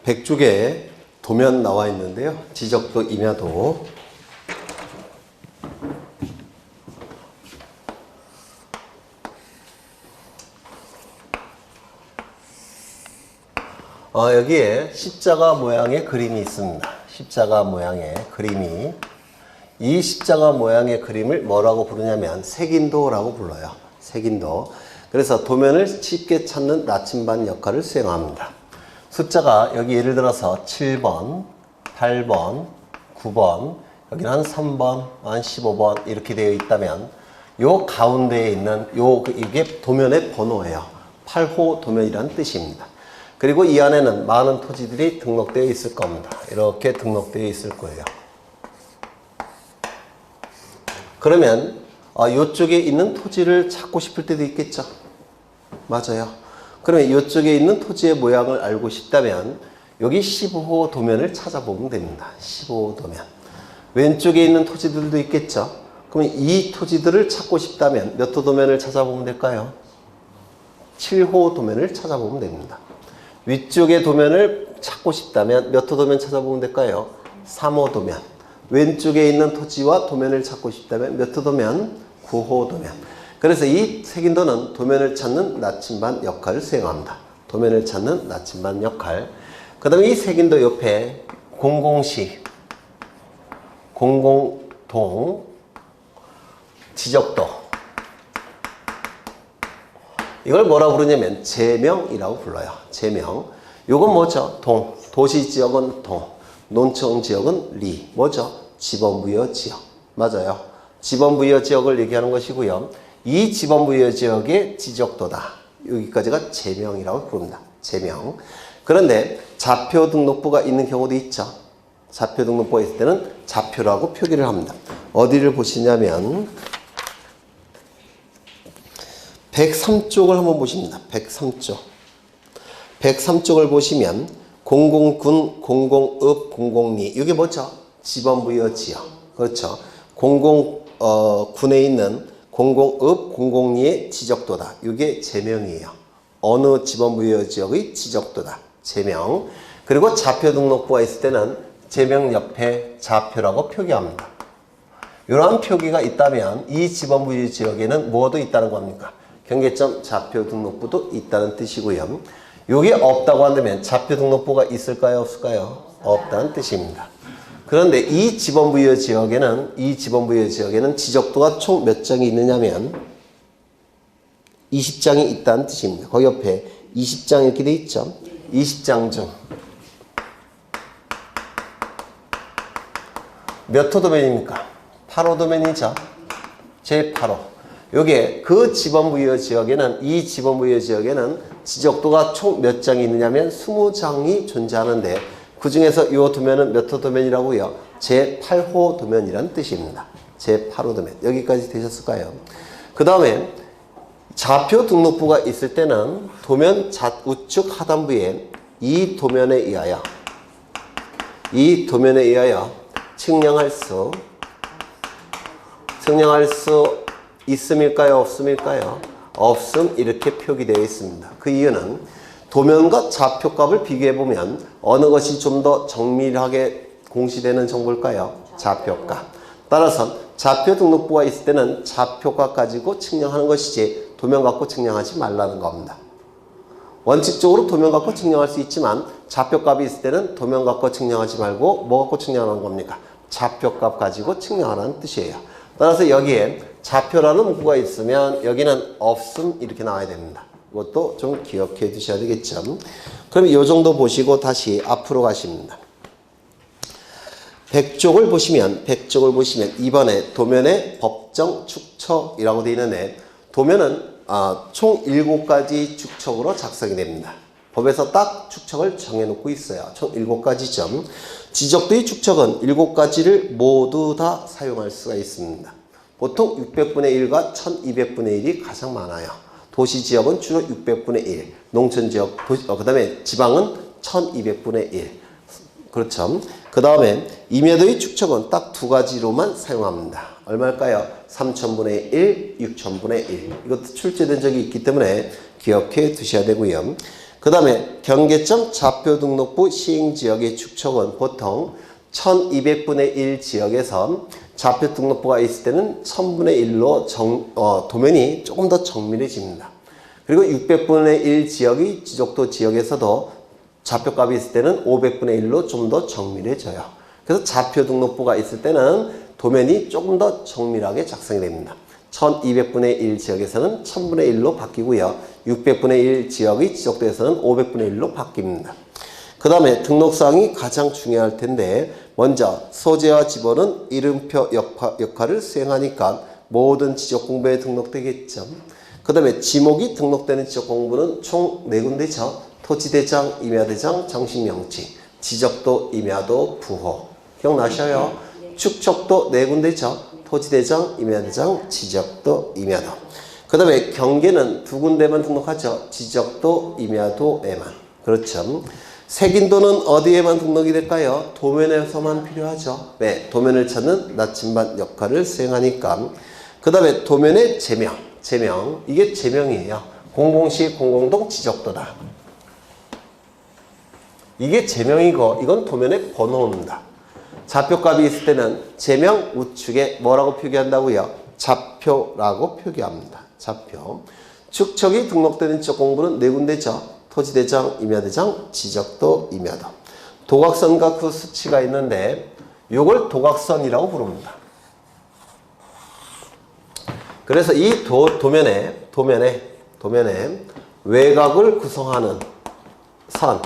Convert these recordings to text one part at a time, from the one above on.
100쪽에 도면 나와 있는데요. 지적도, 임야도. 여기에 십자가 모양의 그림이 있습니다. 십자가 모양의 그림이. 이 십자가 모양의 그림을 뭐라고 부르냐면 색인도라고 불러요. 색인도. 그래서 도면을 쉽게 찾는 나침반 역할을 수행합니다. 숫자가 여기 예를 들어서 7번, 8번, 9번, 여기는 한 3번, 한 15번 이렇게 되어 있다면 요 가운데에 있는 이게 도면의 번호예요. 8호 도면이라는 뜻입니다. 그리고 이 안에는 많은 토지들이 등록되어 있을 겁니다. 이렇게 등록되어 있을 거예요. 그러면 이쪽에 있는 토지를 찾고 싶을 때도 있겠죠. 맞아요. 그러면 이쪽에 있는 토지의 모양을 알고 싶다면 여기 15호 도면을 찾아보면 됩니다. 15호 도면. 왼쪽에 있는 토지들도 있겠죠. 그러면 이 토지들을 찾고 싶다면 몇 호 도면을 찾아보면 될까요? 7호 도면을 찾아보면 됩니다. 위쪽의 도면을 찾고 싶다면 몇 호 도면 찾아보면 될까요? 3호 도면. 왼쪽에 있는 토지와 도면을 찾고 싶다면 몇 호 도면? 9호 도면. 그래서 이 색인도는 도면을 찾는 나침반 역할을 수행합니다. 도면을 찾는 나침반 역할. 그 다음에 이 색인도 옆에 공공시, 공공동, 지적도. 이걸 뭐라고 부르냐면 제명이라고 불러요. 제명. 요건 뭐죠? 동. 도시지역은 동. 논청지역은 리. 뭐죠? 지번부여지역. 맞아요. 지번부여지역을 얘기하는 것이고요. 이 지번부여지역의 지적도다. 여기까지가 제명이라고 부릅니다. 제명. 그런데 좌표 등록부가 있는 경우도 있죠. 좌표 등록부가 있을 때는 좌표라고 표기를 합니다. 어디를 보시냐면 103쪽을 한번 보십니다. 103쪽. 103쪽을 보시면 공공군, 공공읍, 공공리. 이게 뭐죠? 지번부여지역. 그렇죠. 군에 있는 공공읍, 공공리의 지적도다. 이게 제명이에요. 어느 지번부여지역의 지적도다. 제명. 그리고 좌표 등록부가 있을 때는 제명 옆에 좌표라고 표기합니다. 이러한 표기가 있다면 이 지번부여지역에는 뭐도 있다는 겁니까? 경계점 좌표 등록부도 있다는 뜻이고요. 이게 없다고 한다면 좌표 등록부가 있을까요? 없을까요? 없다는 뜻입니다. 그런데 이 지번부여 지역에는 지적도가 총 몇 장이 있느냐면 20장이 있다는 뜻입니다. 거기 옆에 20장 이렇게 돼 있죠. 20장 중 몇 호 도면입니까? 8호 도면이죠. 제8호. 요게 그 지번부여 지역에는 이 지번부여 지역에는 지적도가 총 몇 장이 있느냐면 20장이 존재하는데 그 중에서 이 도면은 몇 호 도면이라고요? 제8호 도면이라는 뜻입니다. 제8호 도면. 여기까지 되셨을까요? 그 다음에 좌표 등록부가 있을 때는 도면 우측 하단부에 이 도면에 의하여 측량할 수 있음일까요? 없음일까요? 없음 이렇게 표기되어 있습니다. 그 이유는 도면과 좌표값을 비교해보면 어느 것이 좀 더 정밀하게 공시되는 정보일까요? 좌표값. 따라서 좌표 등록부가 있을 때는 좌표값 가지고 측량하는 것이지 도면 갖고 측량하지 말라는 겁니다. 원칙적으로 도면 갖고 측량할 수 있지만 좌표값이 있을 때는 도면 갖고 측량하지 말고 뭐 갖고 측량하는 겁니까? 좌표값 가지고 측량하라는 뜻이에요. 따라서 여기에 좌표라는 문구가 있으면 여기는 없음 이렇게 나와야 됩니다. 이것도 좀 기억해 두셔야 되겠죠. 그럼 이 정도 보시고 다시 앞으로 가십니다. 100쪽을 보시면 이번에 도면의 법정 축척이라고 되어 있는데 도면은 총 7가지 축척으로 작성이 됩니다. 법에서 딱 축척을 정해놓고 있어요. 총 7가지죠. 지적도의 축척은 7가지를 모두 다 사용할 수가 있습니다. 보통 600분의 1과 1200분의 1이 가장 많아요. 도시지역은 주로 600분의 1, 농촌지역, 그 다음에 지방은 1200분의 1. 그렇죠. 그 다음에 임야도의 축척은 딱 2가지로만 사용합니다. 얼마일까요? 3000분의 1, 6000분의 1. 이것도 출제된 적이 있기 때문에 기억해 두셔야 되고요. 그 다음에 경계점 좌표 등록부 시행지역의 축척은 보통 1200분의 1 지역에서 좌표 등록부가 있을 때는 1000분의 1로 도면이 조금 더 정밀해집니다. 그리고 600분의 1 지역의 지적도 지역에서도 좌표값이 있을 때는 500분의 1로 좀 더 정밀해져요. 그래서 좌표 등록부가 있을 때는 도면이 조금 더 정밀하게 작성이 됩니다. 1200분의 1 지역에서는 1000분의 1로 바뀌고요. 600분의 1 지역의 지적도에서는 500분의 1로 바뀝니다. 그 다음에 등록사항이 가장 중요할 텐데 먼저 소재와 지번은 이름표 역할을 수행하니까 모든 지적공부에 등록되겠죠. 그 다음에 지목이 등록되는 지적공부는 총 4군데죠. 토지대장, 임야대장, 정식명치, 지적도, 임야도, 부호. 기억나셔요? 축척도 4군데죠. 토지대장, 임야대장, 지적도, 임야도. 그 다음에 경계는 2군데만 등록하죠. 지적도, 임야도에만. 그렇죠. 색인도는 어디에만 등록이 될까요? 도면에서만 필요하죠. 네, 도면을 찾는 나침반 역할을 수행하니까. 그 다음에 도면의 제명. 이게 제명이에요. 공공시, 공공동, 지적도다. 이게 제명이고 이건 도면의 번호입니다. 좌표값이 있을 때는 제명 우측에 뭐라고 표기한다고요? 좌표라고 표기합니다. 좌표. 축척이 등록되는 지적공부는 4군데죠. 토지대장, 임야대장, 지적도, 임야도. 도각선과 그 수치가 있는데 이걸 도각선이라고 부릅니다. 그래서 이 도면에 외곽을 구성하는 선,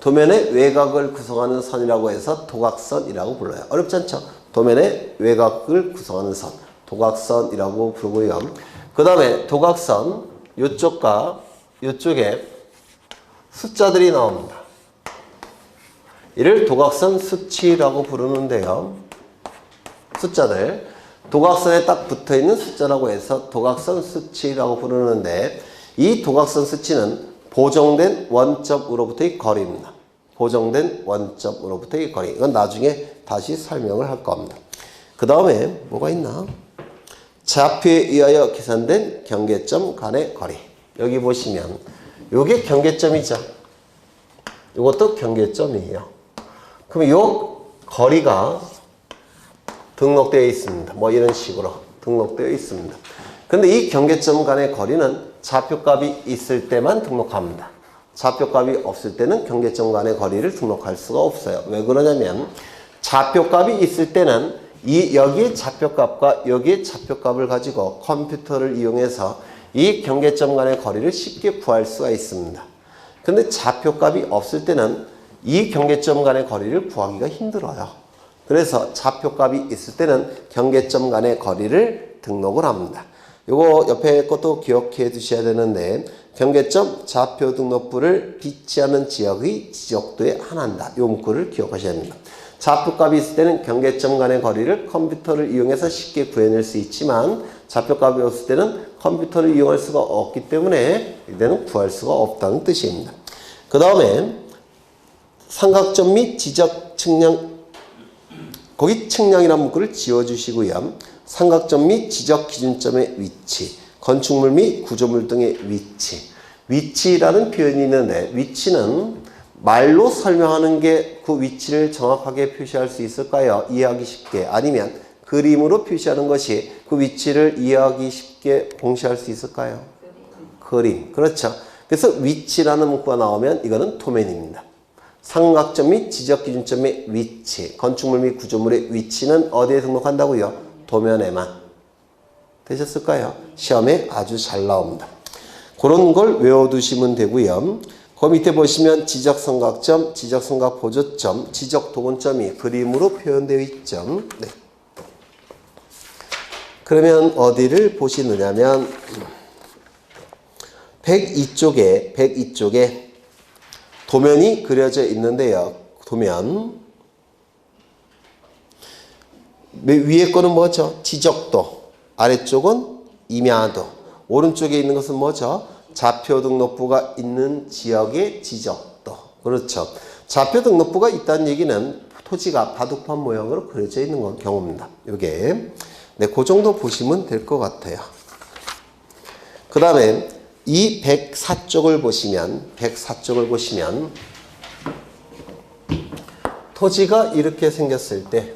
도면의 외곽을 구성하는 선이라고 해서 도각선이라고 불러요. 어렵지 않죠? 도면의 외곽을 구성하는 선, 도각선이라고 부르고요. 그 다음에 도각선 이쪽과 이쪽에 숫자들이 나옵니다. 이를 도각선 수치라고 부르는데요. 숫자들. 도각선에 딱 붙어있는 숫자라고 해서 도각선 수치라고 부르는데 이 도각선 수치는 보정된 원점으로부터의 거리입니다. 보정된 원점으로부터의 거리. 이건 나중에 다시 설명을 할 겁니다. 그 다음에 뭐가 있나? 좌표에 의하여 계산된 경계점 간의 거리. 여기 보시면 이게 경계점이죠. 이것도 경계점이에요. 그럼 이 거리가 등록되어 있습니다. 뭐 이런 식으로 등록되어 있습니다. 근데 이 경계점 간의 거리는 좌표값이 있을 때만 등록합니다. 좌표값이 없을 때는 경계점 간의 거리를 등록할 수가 없어요. 왜 그러냐면 좌표값이 있을 때는 여기에 좌표값과 여기에 좌표값을 가지고 컴퓨터를 이용해서 이 경계점 간의 거리를 쉽게 구할 수가 있습니다. 근데 좌표값이 없을 때는 이 경계점 간의 거리를 구하기가 힘들어요. 그래서 좌표값이 있을 때는 경계점 간의 거리를 등록을 합니다. 요거 옆에 것도 기억해 두셔야 되는데 경계점 좌표 등록부를 비치하는 지역의 지적도에 한한다. 요 문구를 기억하셔야 됩니다. 좌표값이 있을 때는 경계점 간의 거리를 컴퓨터를 이용해서 쉽게 구해낼 수 있지만 좌표값이 없을 때는 컴퓨터를 이용할 수가 없기 때문에 이때는 구할 수가 없다는 뜻입니다. 그 다음에 삼각점 및 지적 측량, 거기 측량이라는 문구를 지워주시고요. 삼각점 및 지적 기준점의 위치, 건축물 및 구조물 등의 위치. 위치라는 표현이 있는데 위치는 말로 설명하는 게 그 위치를 정확하게 표시할 수 있을까요? 이해하기 쉽게. 아니면 그림으로 표시하는 것이 그 위치를 이해하기 쉽게 공시할 수 있을까요? 그림. 그렇죠. 그래서 위치라는 문구가 나오면 이거는 도면입니다. 삼각점 및 지적 기준점의 위치, 건축물 및 구조물의 위치는 어디에 등록한다고요? 도면에만. 되셨을까요? 시험에 아주 잘 나옵니다. 그런 걸 외워두시면 되고요. 그 밑에 보시면 지적삼각점, 지적삼각 보조점, 지적도근점이 그림으로 표현되어 있죠. 네. 그러면 어디를 보시느냐면 102쪽에 도면이 그려져 있는데요. 도면 위에 거는 뭐죠? 지적도, 아래쪽은 임야도, 오른쪽에 있는 것은 뭐죠? 좌표 등록부가 있는 지역의 지적도. 그렇죠. 좌표 등록부가 있다는 얘기는 토지가 바둑판 모양으로 그려져 있는 경우입니다. 요게 네, 그 정도 보시면 될 것 같아요. 그 다음에 이 104쪽을 보시면 토지가 이렇게 생겼을 때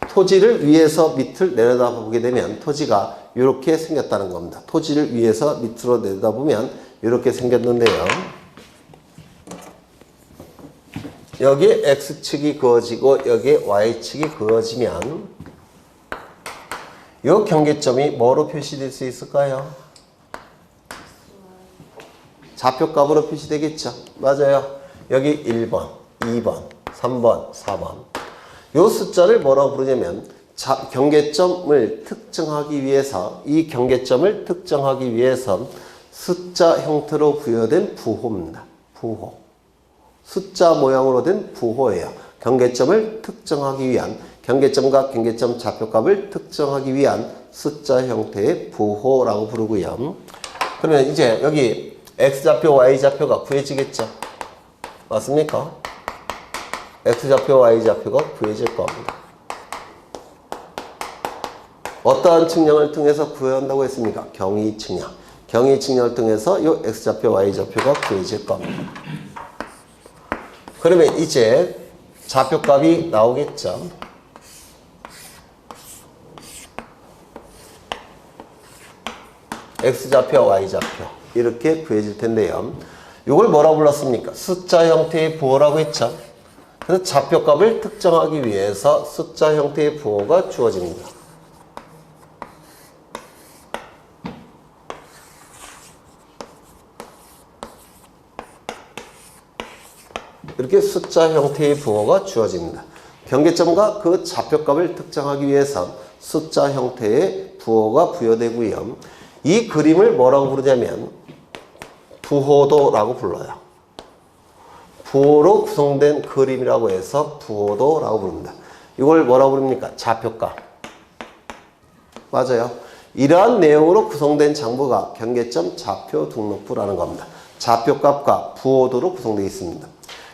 토지를 위에서 밑을 내려다보게 되면 토지가 이렇게 생겼다는 겁니다. 토지를 위에서 밑으로 내려다보면 이렇게 생겼는데요. 여기에 X축이 그어지고 여기에 Y축이 그어지면 이 경계점이 뭐로 표시될 수 있을까요? 좌표값으로 표시되겠죠. 맞아요. 여기 1번, 2번, 3번, 4번. 이 숫자를 뭐라고 부르냐면 경계점을 특정하기 위해서 이 경계점을 특정하기 위해서 숫자 형태로 부여된 부호입니다. 부호. 숫자 모양으로 된 부호예요. 경계점을 특정하기 위한 경계점과 경계점 좌표값을 특정하기 위한 숫자 형태의 부호라고 부르고요. 그러면 이제 여기 X좌표, Y좌표가 구해지겠죠? 맞습니까? X좌표, Y좌표가 구해질 겁니다. 어떠한 측량을 통해서 구해한다고 했습니까? 경위 측량. 경위 측량을 통해서 이 X좌표, Y좌표가 구해질 겁니다. 그러면 이제 좌표값이 나오겠죠? X좌표, Y좌표 이렇게 구해질 텐데요. 이걸 뭐라고 불렀습니까? 숫자 형태의 부호라고 했죠? 그래서 좌표값을 특정하기 위해서 숫자 형태의 부호가 주어집니다. 이렇게 숫자 형태의 부호가 주어집니다. 경계점과 그 좌표값을 특정하기 위해서 숫자 형태의 부호가 부여되고요. 이 그림을 뭐라고 부르냐면 부호도라고 불러요. 부호로 구성된 그림이라고 해서 부호도라고 부릅니다. 이걸 뭐라고 부릅니까? 좌표값. 맞아요. 이러한 내용으로 구성된 장부가 경계점 좌표 등록부라는 겁니다. 좌표값과 부호도로 구성되어 있습니다.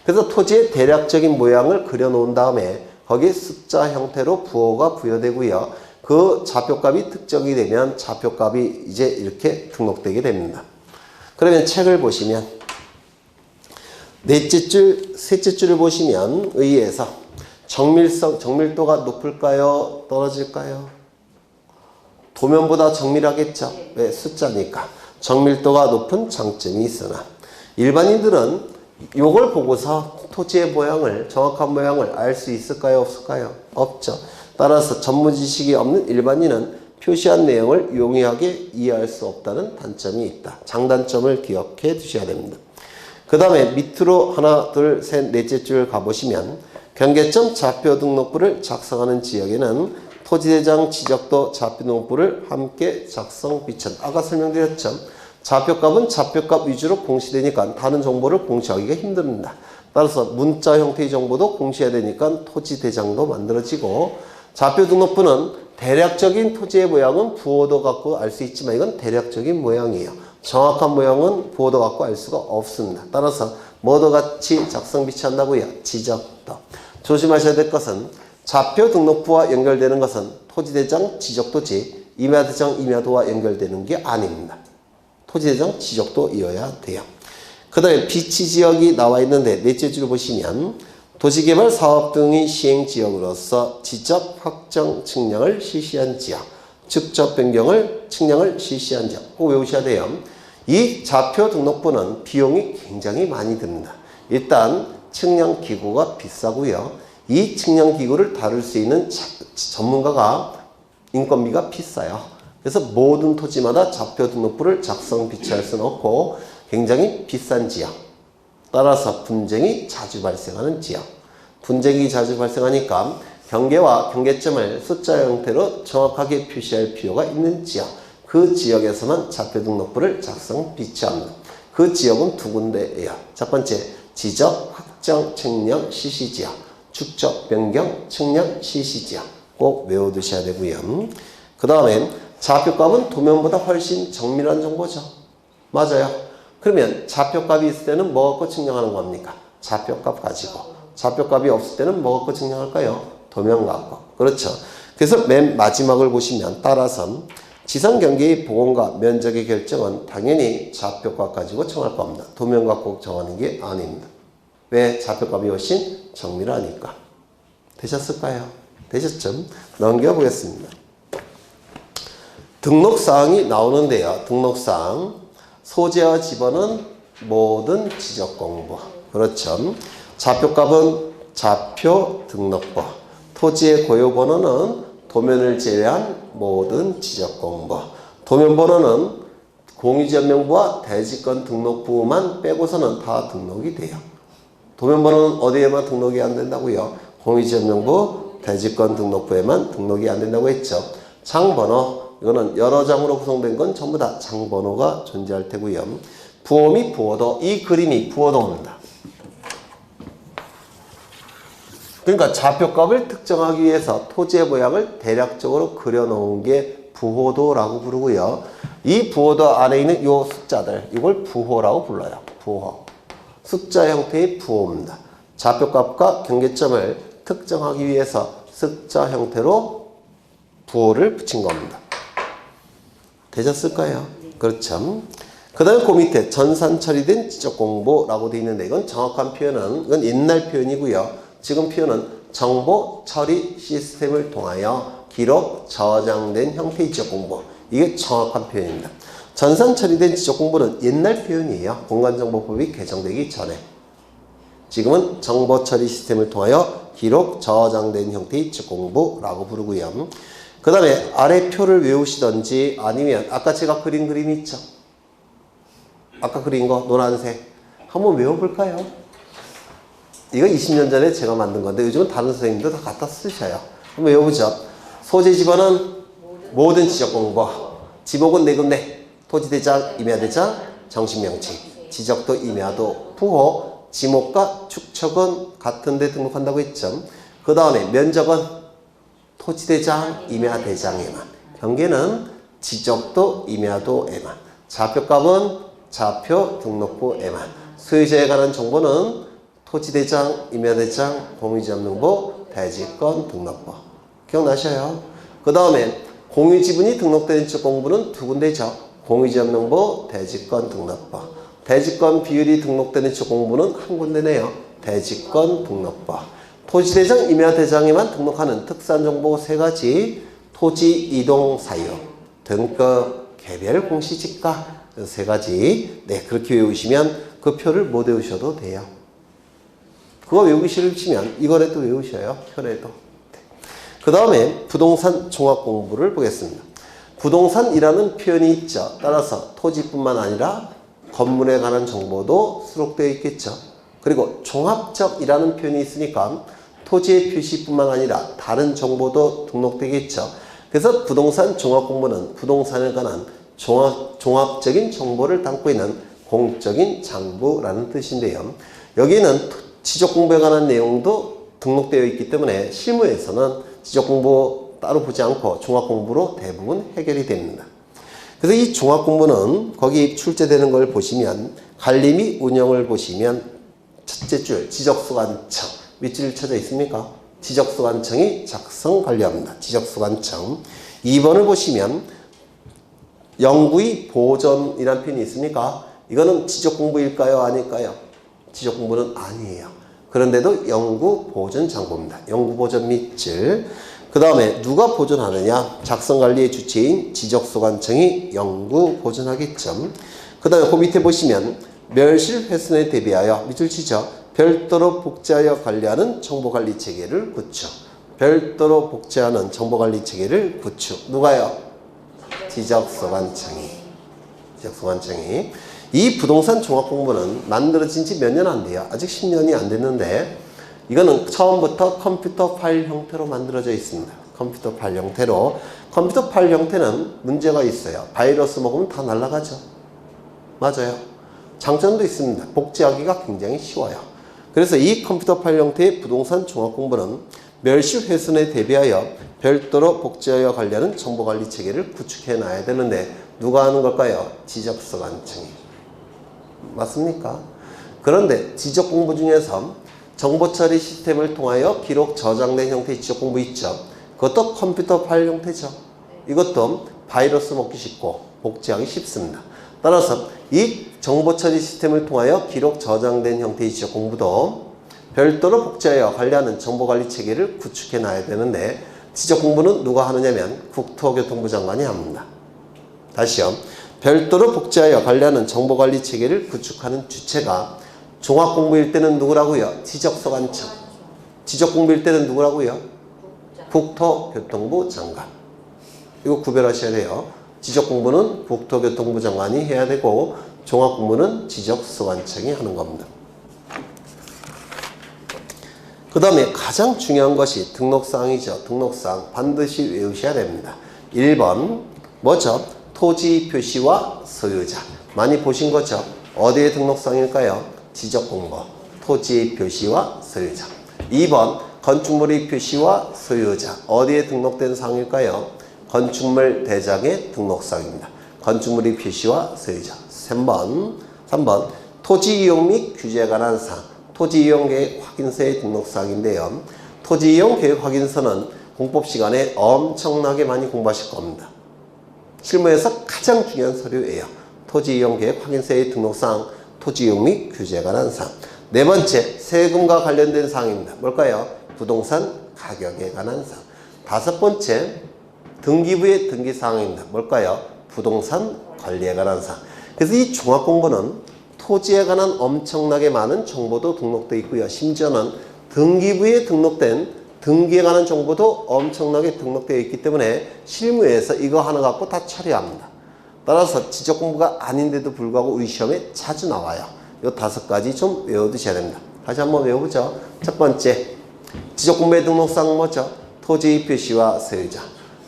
그래서 토지의 대략적인 모양을 그려놓은 다음에 거기에 숫자 형태로 부호가 부여되고요. 그 좌표값이 특정이 되면 좌표값이 이제 이렇게 등록되게 됩니다. 그러면 책을 보시면 넷째 줄, 셋째 줄을 보시면 의의에서 정밀도가 높을까요? 떨어질까요? 도면보다 정밀하겠죠? 왜? 숫자니까. 정밀도가 높은 장점이 있으나 일반인들은 이걸 보고서 토지의 모양을, 정확한 모양을 알 수 있을까요? 없을까요? 없죠. 따라서 전문 지식이 없는 일반인은 표시한 내용을 용이하게 이해할 수 없다는 단점이 있다. 장단점을 기억해 두셔야 됩니다. 그 다음에 밑으로 하나, 둘, 셋, 넷째 줄 가보시면 경계점 좌표 등록부를 작성하는 지역에는 토지대장 지적도 좌표 등록부를 함께 작성 비천다. 아까 설명드렸죠. 좌표값은 좌표값 위주로 공시되니까 다른 정보를 공시하기가 힘듭니다. 따라서 문자 형태의 정보도 공시해야 되니까 토지대장도 만들어지고 좌표 등록부는 대략적인 토지의 모양은 부호도 갖고 알 수 있지만 이건 대략적인 모양이에요. 정확한 모양은 부호도 갖고 알 수가 없습니다. 따라서 뭐도 같이 작성 비치한다고요? 지적도. 조심하셔야 될 것은 좌표 등록부와 연결되는 것은 토지대장 지적도지 임야대장 임야도와 연결되는 게 아닙니다. 토지대장 지적도이어야 돼요. 그 다음에 비치지역이 나와 있는데 넷째 줄 보시면 도시개발 사업 등의 시행지역으로서 지적 확정 측량을 실시한 지역, 직접 변경을 측량을 실시한 지역 꼭 외우셔야 돼요. 이 좌표 등록부는 비용이 굉장히 많이 듭니다. 일단 측량기구가 비싸고요. 이 측량기구를 다룰 수 있는 전문가가 인건비가 비싸요. 그래서 모든 토지마다 좌표 등록부를 작성 비치할 수는 없고 굉장히 비싼 지역. 따라서 분쟁이 자주 발생하는 지역. 분쟁이 자주 발생하니까 경계와 경계점을 숫자 형태로 정확하게 표시할 필요가 있는 지역. 그 지역에서만 좌표 등록부를 작성 비치합니다. 그 지역은 두 군데예요. 첫 번째, 지적 확정 측량 실시 지역. 축적 변경 측량 실시 지역. 꼭 외워두셔야 되고요. 그 다음에 좌표값은 도면보다 훨씬 정밀한 정보죠. 맞아요. 그러면 좌표값이 있을 때는 뭐 갖고 측량하는 겁니까? 좌표값 가지고. 좌표값이 없을 때는 뭐 갖고 측량할까요? 도면 갖고. 그렇죠. 그래서 맨 마지막을 보시면 따라서 지상 경계의 복원과 면적의 결정은 당연히 좌표값 가지고 정할 겁니다. 도면값 꼭 정하는 게 아닙니다. 왜? 좌표값이 훨씬 정밀하니까. 되셨을까요? 되셨죠? 넘겨보겠습니다. 등록사항이 나오는데요. 등록사항. 소재와 지번은 모든 지적공부. 그렇죠. 좌표값은 좌표 등록부. 토지의 고유번호는 도면을 제외한 모든 지적공부. 도면번호는 공유지역명부와 대지권 등록부만 빼고서는 다 등록이 돼요. 도면번호는 어디에만 등록이 안 된다고요? 공유지역명부, 대지권 등록부에만 등록이 안 된다고 했죠. 장번호, 이거는 여러 장으로 구성된 건 전부 다 장번호가 존재할 테고요. 부호 및 부호도, 이 그림이 부호도입니다. 그러니까 좌표값을 특정하기 위해서 토지의 모양을 대략적으로 그려놓은 게 부호도라고 부르고요. 이 부호도 안에 있는 요 숫자들, 이걸 부호라고 불러요. 부호. 숫자 형태의 부호입니다. 좌표값과 경계점을 특정하기 위해서 숫자 형태로 부호를 붙인 겁니다. 되셨을까요? 그렇죠. 그 다음에 그 밑에 전산 처리된 지적공보라고 되어 있는데 이건 정확한 표현은 이건 옛날 표현이고요. 지금 표현은 정보 처리 시스템을 통하여 기록 저장된 형태의 지적공보. 이게 정확한 표현입니다. 전산 처리된 지적공보는 옛날 표현이에요. 공간정보법이 개정되기 전에. 지금은 정보 처리 시스템을 통하여 기록 저장된 형태의 지적공보라고 부르고요. 그 다음에 아래 표를 외우시던지 아니면 아까 제가 그린 그림이 있죠. 아까 그린 거 노란색 한번 외워볼까요? 이거 20년 전에 제가 만든 건데 요즘은 다른 선생님도 다 갖다 쓰셔요. 한번 외워보죠. 소재 지번은 모든 지적공부. 지목은 네 군데. 토지대장, 임야대장, 정식명칭. 지적도, 임야도, 부호, 지목과 축척은 같은 데 등록한다고 했죠. 그 다음에 면적은 토지대장, 임야대장에만. 경계는 지적도, 임야도에만. 좌표값은 좌표 등록부에만. 소유자에 관한 정보는 토지대장, 임야대장, 공유지역명부, 대지권 등록부. 기억나셔요? 그 다음에 공유지분이 등록된 지적공부는 두 군데죠. 공유지역명부, 대지권 등록부. 대지권 비율이 등록되는 지적공부는 한 군데네요. 대지권 등록부. 토지대장, 임야대장에만 등록하는 특산정보 세 가지. 토지 이동 사유, 등급, 개별 공시지가 세 가지. 네, 그렇게 외우시면 그 표를 못 외우셔도 돼요. 그거 외우기 싫으시면 이거라도 외우셔요. 표라도. 그 다음에 부동산 종합 공부를 보겠습니다. 부동산이라는 표현이 있죠. 따라서 토지뿐만 아니라 건물에 관한 정보도 수록되어 있겠죠. 그리고 종합적이라는 표현이 있으니까 토지의 표시뿐만 아니라 다른 정보도 등록되겠죠. 그래서 부동산 종합 공부는 부동산에 관한 종합적인 정보를 담고 있는 공적인 장부라는 뜻인데요. 여기는 지적공부에 관한 내용도 등록되어 있기 때문에 실무에서는 지적공부 따로 보지 않고 종합공부로 대부분 해결이 됩니다. 그래서 이 종합공부는 거기 출제되는 걸 보시면 관리 및 운영을 보시면 첫째 줄 지적수관청 밑줄 쳐져 있습니까? 지적수관청이 작성 관리합니다. 지적수관청. 2번을 보시면 영구히 보존이라는 표현이 있습니까? 이거는 지적공부일까요? 아닐까요? 지적공부는 아니에요. 그런데도 영구 보존 장부입니다. 영구 보존 밑줄. 그 다음에 누가 보존하느냐? 작성관리의 주체인 지적수관청이 영구 보존하겠죠. 그 다음에 그 밑에 보시면 멸실 훼손에 대비하여 밑줄 치죠. 별도로 복제하여 관리하는 정보관리 체계를 구축. 별도로 복제하는 정보관리 체계를 구축. 누가요? 지적수관청이. 지적수관청이. 이 부동산 종합공부는 만들어진 지 몇 년 안 돼요. 아직 10년이 안 됐는데 이거는 처음부터 컴퓨터 파일 형태로 만들어져 있습니다. 컴퓨터 파일 형태로. 컴퓨터 파일 형태는 문제가 있어요. 바이러스 먹으면 다 날아가죠. 맞아요. 장점도 있습니다. 복제하기가 굉장히 쉬워요. 그래서 이 컴퓨터 파일 형태의 부동산 종합공부는 멸실 훼손에 대비하여 별도로 복제하여 관리하는 정보관리 체계를 구축해 놔야 되는데 누가 하는 걸까요? 지적수관청이. 맞습니까? 그런데 지적공부 중에서 정보처리 시스템을 통하여 기록 저장된 형태의 지적공부 있죠. 그것도 컴퓨터 파일 형태죠. 이것도 바이러스 먹기 쉽고 복제하기 쉽습니다. 따라서 이 정보 처리 시스템을 통하여 기록 저장된 형태의 지적 공부도 별도로 복제하여 관리하는 정보 관리 체계를 구축해 놔야 되는데 지적 공부는 누가 하느냐면 국토교통부 장관이 합니다. 다시요. 별도로 복제하여 관리하는 정보 관리 체계를 구축하는 주체가 종합 공부일 때는 누구라고요? 지적소관청. 지적 공부일 때는 누구라고요? 국토교통부 장관. 이거 구별하셔야 돼요. 지적 공부는 국토교통부 장관이 해야 되고 종합 공부는 지적소관청이 하는 겁니다. 그 다음에 가장 중요한 것이 등록사항이죠. 등록사항 반드시 외우셔야 됩니다. 1번 뭐죠? 토지 표시와 소유자. 많이 보신 거죠? 어디에 등록사항일까요? 지적공고, 토지의 표시와 소유자. 2번 건축물의 표시와 소유자. 어디에 등록된 사항일까요? 건축물 대장의 등록사항입니다. 건축물의 표시와 소유자. 3번 토지 이용 및 규제에 관한 사항. 토지 이용 계획 확인서의 등록사항인데요. 토지 이용 계획 확인서는 공법 시간에 엄청나게 많이 공부하실 겁니다. 실무에서 가장 중요한 서류예요. 토지 이용 계획 확인서의 등록사항, 토지 이용 및 규제에 관한 사항. 네 번째, 세금과 관련된 사항입니다. 뭘까요? 부동산 가격에 관한 사항. 다섯 번째, 등기부의 등기사항입니다. 뭘까요? 부동산 관리에 관한 사항. 그래서 이 종합공부는 토지에 관한 엄청나게 많은 정보도 등록되어 있고요. 심지어는 등기부에 등록된 등기에 관한 정보도 엄청나게 등록되어 있기 때문에 실무에서 이거 하나 갖고 다 처리합니다. 따라서 지적공부가 아닌데도 불구하고 우리 시험에 자주 나와요. 이 5가지 좀 외워두셔야 됩니다. 다시 한번 외워보죠. 첫 번째, 지적공부의 등록사항 뭐죠? 토지 표시와 소유자.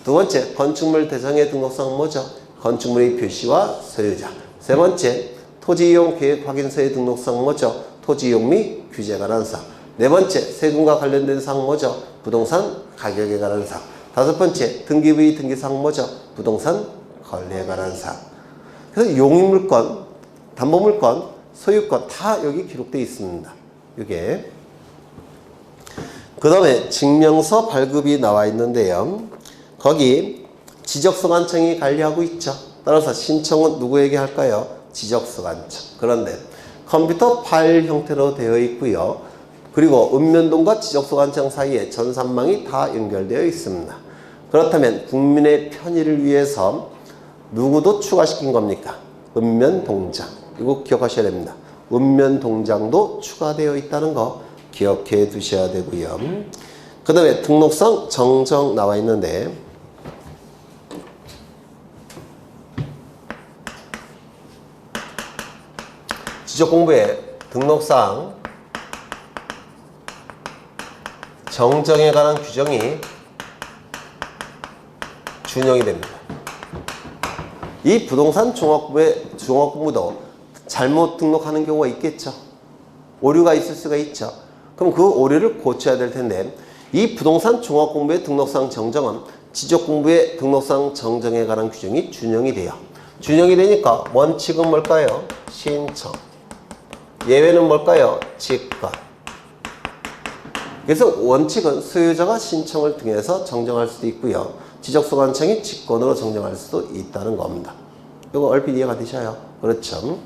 두 번째, 건축물 대상의 등록사항 뭐죠? 건축물의 표시와 소유자. 세 번째, 토지 이용 계획 확인서의 등록사항 뭐죠? 토지 이용 및 규제에 관한 사항. 네 번째, 세금과 관련된 사항 뭐죠? 부동산 가격에 관한 사항. 다섯 번째, 등기부의 등기사항 뭐죠? 부동산 관리에 관한 사항. 그래서 용익물권, 담보물권, 소유권 다 여기 기록되어 있습니다. 이게. 그 다음에 증명서 발급이 나와 있는데요. 거기 지적소관청이 관리하고 있죠. 따라서 신청은 누구에게 할까요? 지적소관청. 그런데 컴퓨터 파일 형태로 되어 있고요. 그리고 읍면동과 지적소관청 사이에 전산망이 다 연결되어 있습니다. 그렇다면 국민의 편의를 위해서 누구도 추가시킨 겁니까? 읍면동장. 이거 기억하셔야 됩니다. 읍면동장도 추가되어 있다는 거 기억해 두셔야 되고요. 그 다음에 등록상 정정 나와 있는데 지적공부의 등록상 정정에 관한 규정이 준용이 됩니다. 이 부동산 종합공부도 잘못 등록하는 경우가 있겠죠. 오류가 있을 수가 있죠. 그럼 그 오류를 고쳐야 될 텐데 이 부동산 종합공부의 등록상 정정은 지적공부의 등록상 정정에 관한 규정이 준용이 돼요. 준용이 되니까 원칙은 뭘까요? 신청. 예외는 뭘까요? 직권. 그래서 원칙은 소유자가 신청을 통해서 정정할 수도 있고요. 지적소관청이 직권으로 정정할 수도 있다는 겁니다. 이거 얼핏 이해가 되셔요? 그렇죠.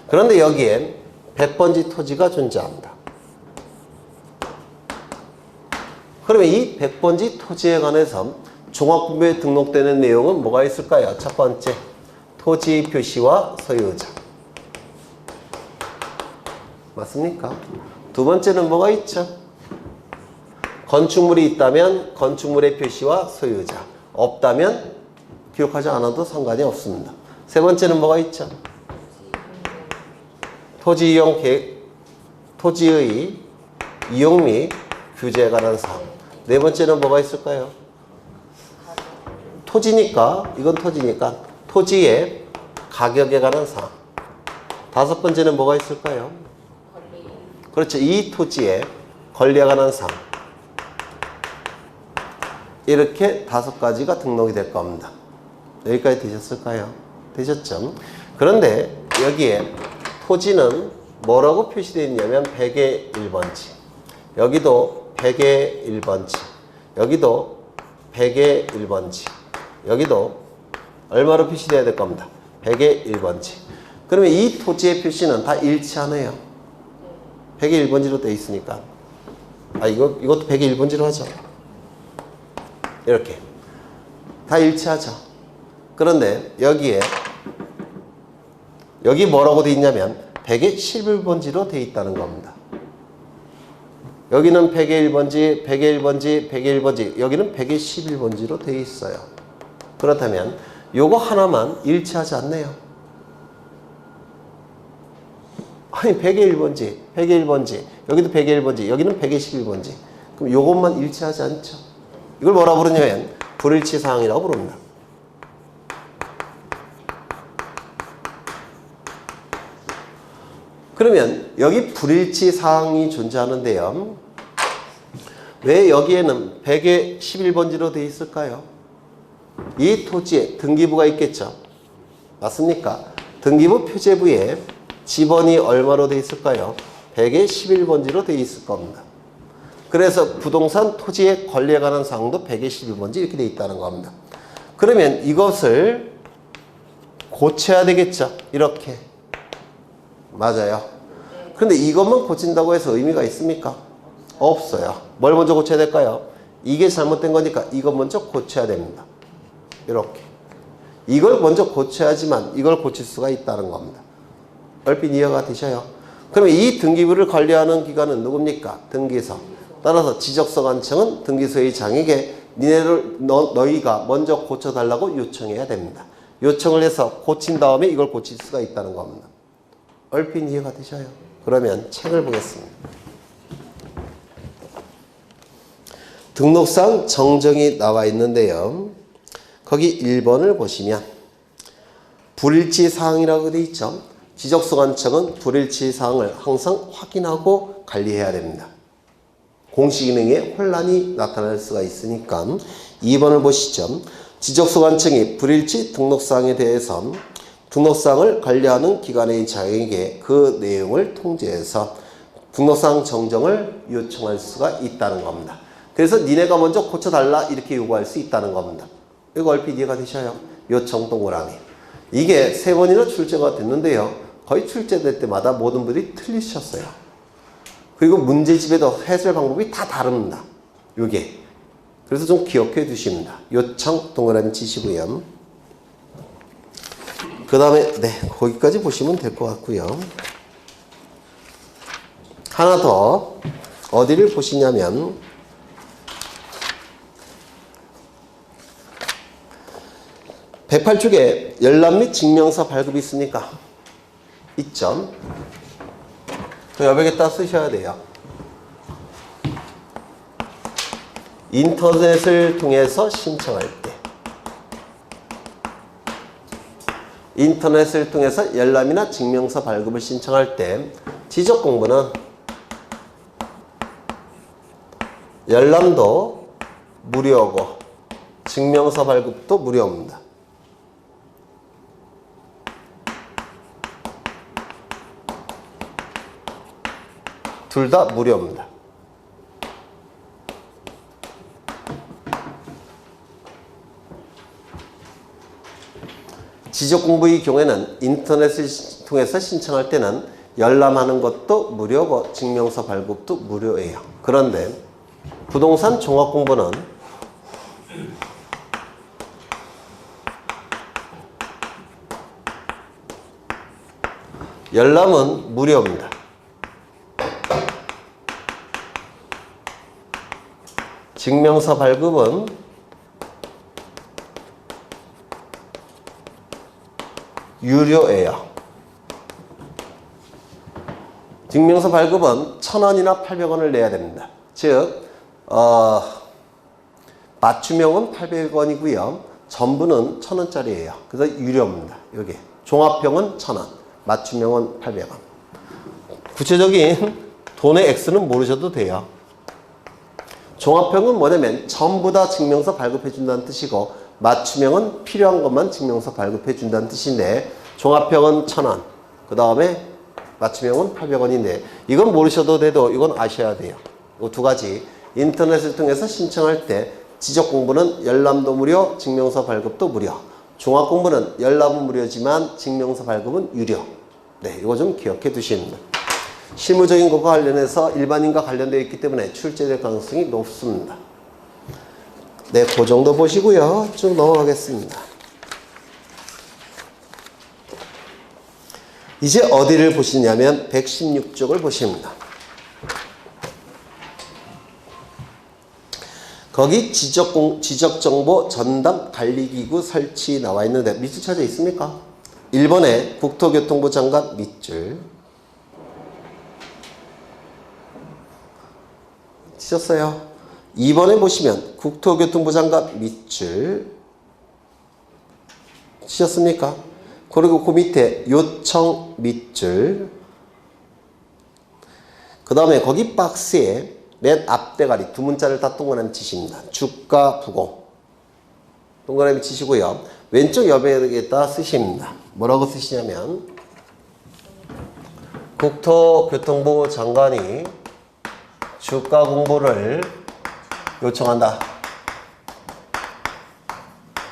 그런데 여기에 100번지 토지가 존재합니다. 그러면 이 100번지 토지에 관해서 종합공부에 등록되는 내용은 뭐가 있을까요? 첫 번째, 토지 표시와 소유자. 맞습니까? 두 번째는 뭐가 있죠? 건축물이 있다면 건축물의 표시와 소유자. 없다면 기록하지 않아도 상관이 없습니다. 세 번째는 뭐가 있죠? 토지 이용 계획, 토지의 이용 및 규제에 관한 사항. 네 번째는 뭐가 있을까요? 토지니까, 이건 토지니까 토지의 가격에 관한 사항. 다섯 번째는 뭐가 있을까요? 그렇죠. 이 토지의 권리에 관한 사항. 이렇게 5가지가 등록이 될 겁니다. 여기까지 되셨을까요? 되셨죠? 그런데 여기에 토지는 뭐라고 표시되어 있냐면 100의 1번지. 여기도 100의 1번지. 여기도 100의 1번지. 여기도 얼마로 표시돼야 될 겁니다. 100의 1번지. 그러면 이 토지의 표시는 다 일치하네요. 100의 1번지로 되어 있으니까. 이것도 100의 1번지로 하죠. 이렇게. 다 일치하죠. 그런데 여기 뭐라고 되어 있냐면 100의 11번지로 되어 있다는 겁니다. 여기는 100의 1번지, 100의 1번지, 100의 1번지, 여기는 100의 11번지로 되어 있어요. 그렇다면 요거 하나만 일치하지 않네요. 아니 100의 1번지, 100의 1번지, 여기도 100의 1번지, 여기는 100의 11번지. 그럼 요것만 일치하지 않죠. 이걸 뭐라 부르냐면 불일치 사항이라고 부릅니다. 그러면 여기 불일치 사항이 존재하는데요. 왜 여기에는 100의 11번지로 되어 있을까요? 이 토지에 등기부가 있겠죠. 맞습니까? 등기부 표제부에 지번이 얼마로 되어 있을까요? 100의 11번지로 되어 있을 겁니다. 그래서 부동산 토지의 권리에 관한 사항도 100의 11번지 이렇게 되어 있다는 겁니다. 그러면 이것을 고쳐야 되겠죠. 이렇게. 맞아요. 그런데 이것만 고친다고 해서 의미가 있습니까? 없어요. 뭘 먼저 고쳐야 될까요? 이게 잘못된 거니까 이거 먼저 고쳐야 됩니다. 이렇게. 이걸 먼저 고쳐야지만 이걸 고칠 수가 있다는 겁니다. 얼핏 이해가 되셔요? 그러면 이 등기부를 관리하는 기관은 누굽니까? 등기소. 따라서 지적서관청은 등기소의 장에게 너희가 먼저 고쳐달라고 요청해야 됩니다. 요청을 해서 고친 다음에 이걸 고칠 수가 있다는 겁니다. 얼핏 이해가 되셔요? 그러면 책을 보겠습니다. 등록상 정정이 나와 있는데요. 거기 1번을 보시면 불일치 사항이라고 되어 있죠. 지적소관청은 불일치 사항을 항상 확인하고 관리해야 됩니다. 공시 기능에 혼란이 나타날 수가 있으니까 2번을 보시죠. 지적소관청이 불일치 등록사항에 대해서 등록사항을 관리하는 기관의 장에게 그 내용을 통지해서 등록사항 정정을 요청할 수가 있다는 겁니다. 그래서 니네가 먼저 고쳐달라 이렇게 요구할 수 있다는 겁니다. 이거 얼핏 이해가 되셔요? 요청 동그라미. 이게 3번이나 출제가 됐는데요. 거의 출제될 때마다 모든 분들이 틀리셨어요. 그리고 문제집에도 해설 방법이 다 다릅니다. 요게. 그래서 좀 기억해 두십니다. 요청 동그라미 치시고요. 그 다음에 거기까지 보시면 될 것 같고요. 하나 더 어디를 보시냐면 108쪽에 열람 및 증명서 발급이 있습니까? 있죠. 그 여백에다 쓰셔야 돼요. 인터넷을 통해서 신청할 때, 인터넷을 통해서 열람이나 증명서 발급을 신청할 때 지적공부는 열람도 무료고 증명서 발급도 무료입니다. 둘 다 무료입니다. 지적공부의 경우에는 인터넷을 통해서 신청할 때는 열람하는 것도 무료고 증명서 발급도 무료예요. 그런데 부동산 종합공부는 열람은 무료입니다. 증명서 발급은 유료예요. 증명서 발급은 1,000원이나 800원을 내야 됩니다. 즉 맞춤형은 800원이고요. 전부는 1,000원짜리예요. 그래서 유료입니다. 여기 종합형은 1,000원, 맞춤형은 800원. 구체적인 돈의 액수는 모르셔도 돼요. 종합형은 뭐냐면 전부 다 증명서 발급해 준다는 뜻이고, 맞춤형은 필요한 것만 증명서 발급해 준다는 뜻인데, 종합형은 1,000원, 그 다음에 맞춤형은 800원인데 이건 모르셔도 돼도 이건 아셔야 돼요. 이 두 가지. 인터넷을 통해서 신청할 때 지적공부는 열람도 무료, 증명서 발급도 무료. 종합 공부는 열납은 무료지만 증명서 발급은 유료. 네, 이거 좀 기억해 두십니다. 실무적인 것과 관련해서 일반인과 관련되어 있기 때문에 출제될 가능성이 높습니다. 네, 그 정도 보시고요. 쭉 넘어가겠습니다. 이제 어디를 보시냐면 116쪽을 보십니다. 거기 지적정보 전담 관리기구 설치 나와 있는데 밑줄 찾아 있습니까? 1번에 국토교통부 장관 밑줄 치셨어요. 2번에 보시면 국토교통부 장관 밑줄 치셨습니까? 그리고 그 밑에 요청 밑줄, 그 다음에 거기 박스에 맨 앞대가리 두 문자를 다 동그라미 치십니다. 주가 부고 동그라미 치시고요. 왼쪽 옆에다 쓰십니다. 뭐라고 쓰시냐면 국토교통부 장관이 주가 공보를 요청한다.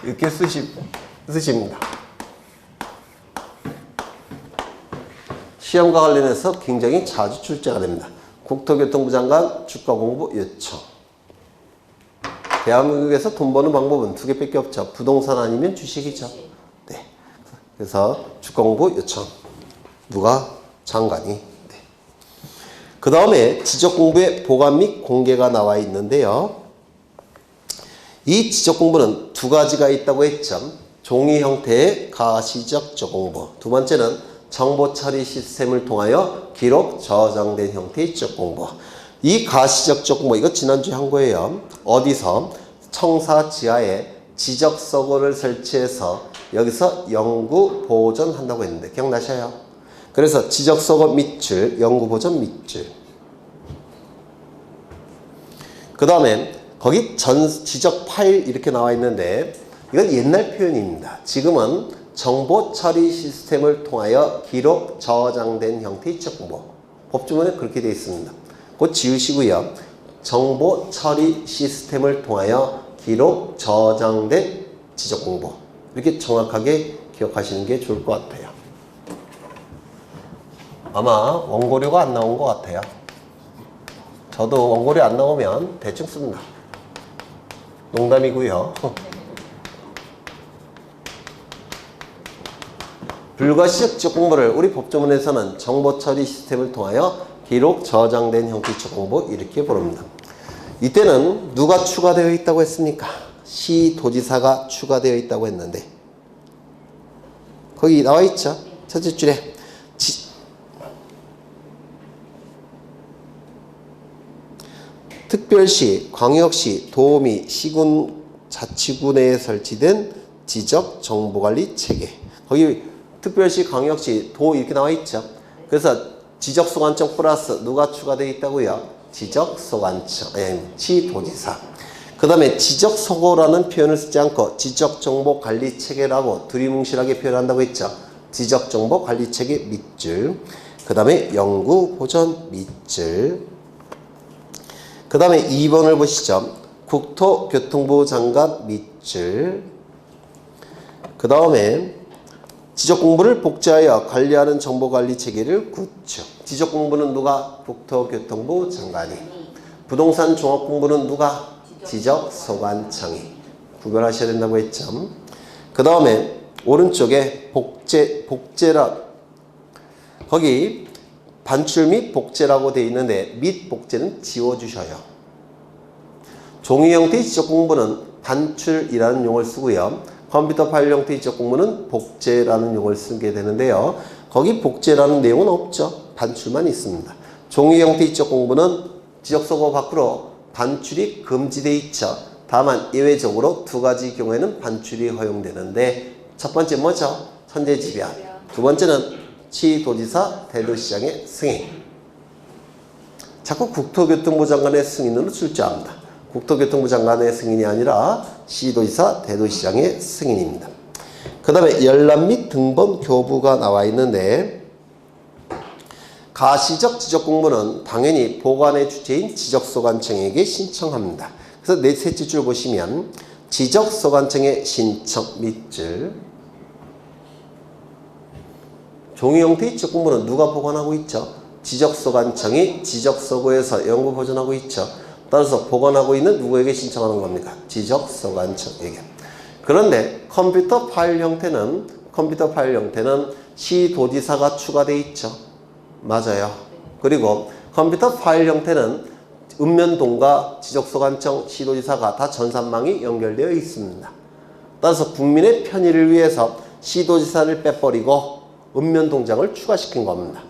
이렇게 쓰십니다. 시험과 관련해서 굉장히 자주 출제가 됩니다. 국토교통부 장관 주가 공보 요청. 대한민국에서 돈 버는 방법은 두 개밖에 없죠. 부동산 아니면 주식이죠. 네. 그래서 주가 공보 요청. 누가? 장관이. 네. 그 다음에 지적 공부의 보관 및 공개가 나와 있는데요. 이 지적 공부는 두 가지가 있다고 했죠. 종이 형태의 가시적 저공부. 두 번째는 정보 처리 시스템을 통하여 기록 저장된 형태의 지적 공부. 이 가시적 저공부, 이거 지난주에 한 거예요. 어디서? 청사 지하에 지적 서버를 설치해서 여기서 연구 보존한다고 했는데 기억나셔요? 그래서 지적 서버 밑줄, 연구 보존 밑줄. 그 다음에 거기 지적 파일 이렇게 나와 있는데 이건 옛날 표현입니다. 지금은 정보 처리 시스템을 통하여 기록 저장된 형태의 지적 공부. 법조문에 그렇게 되어 있습니다. 그거 지우시고요. 정보 처리 시스템을 통하여 기록 저장된 지적 공부. 이렇게 정확하게 기억하시는 게 좋을 것 같아요. 아마 원고료가 안 나온 것 같아요. 저도 원고료 안 나오면 대충 씁니다. 농담이고요. 불가시적 지적 공부를 우리 법조문에서는 정보 처리 시스템을 통하여 기록 저장된 형태의 지적 공부 이렇게 부릅니다. 이때는 누가 추가되어 있다고 했습니까? 시도지사가 추가되어 있다고 했는데 거기 나와 있죠. 첫째 줄에 특별시, 광역시, 도미, 시군, 자치구 내에 설치된 지적 정보관리 체계. 거기 특별시, 광역시, 도 이렇게 나와 있죠. 그래서 지적소관청 플러스 누가 추가되어 있다고요? 지적소관청, 아니 시도지사. 그 다음에 지적소고라는 표현을 쓰지 않고 지적정보관리체계라고 두리뭉실하게 표현한다고 했죠. 지적정보관리체계 밑줄. 그 다음에 연구보존 밑줄. 그 다음에 2번을 보시죠. 국토교통부 장관 밑줄. 그 다음에 지적공부를 복제하여 관리하는 정보관리체계를 구축. 지적공부는 누가? 국토교통부 장관이. 부동산 종합공부는 누가? 지적소관청이. 구별하셔야 된다고 했죠. 그 다음에 오른쪽에 복제라 거기 반출 및 복제라고 되어 있는데 및 복제는 지워주셔요. 종이 형태의 지적공부는 반출이라는 용어를 쓰고요. 컴퓨터 파일 형태의 지적공부는 복제라는 용어를 쓰게 되는데요. 거기 복제라는 내용은 없죠. 반출만 있습니다. 종이 형태의 지적공부는 지적서고 밖으로 반출이 금지되어 있죠. 다만 예외적으로 두 가지 경우에는 반출이 허용되는데 첫 번째 뭐죠? 선제지변. 두 번째는 시도지사, 대도시장의 승인. 자꾸 국토교통부 장관의 승인으로 출제합니다. 국토교통부 장관의 승인이 아니라 시도지사, 대도시장의 승인입니다. 그 다음에 열람 및 등본 교부가 나와 있는데 가시적 지적공부는 당연히 보관의 주체인 지적소관청에게 신청합니다. 그래서 넷째 줄 보시면 지적소관청의 신청 밑줄. 종이 형태의 지적공부는 누가 보관하고 있죠? 지적소관청이 지적서고에서 연구 보존하고 있죠. 따라서 보관하고 있는 누구에게 신청하는 겁니까? 지적소관청에게. 그런데 컴퓨터 파일 형태는 시도지사가 추가되어 있죠. 맞아요. 그리고 컴퓨터 파일 형태는 읍면동과 지적소관청, 시도지사가 다 전산망이 연결되어 있습니다. 따라서 국민의 편의를 위해서 시도지사를 빼버리고 읍면동장을 추가시킨 겁니다.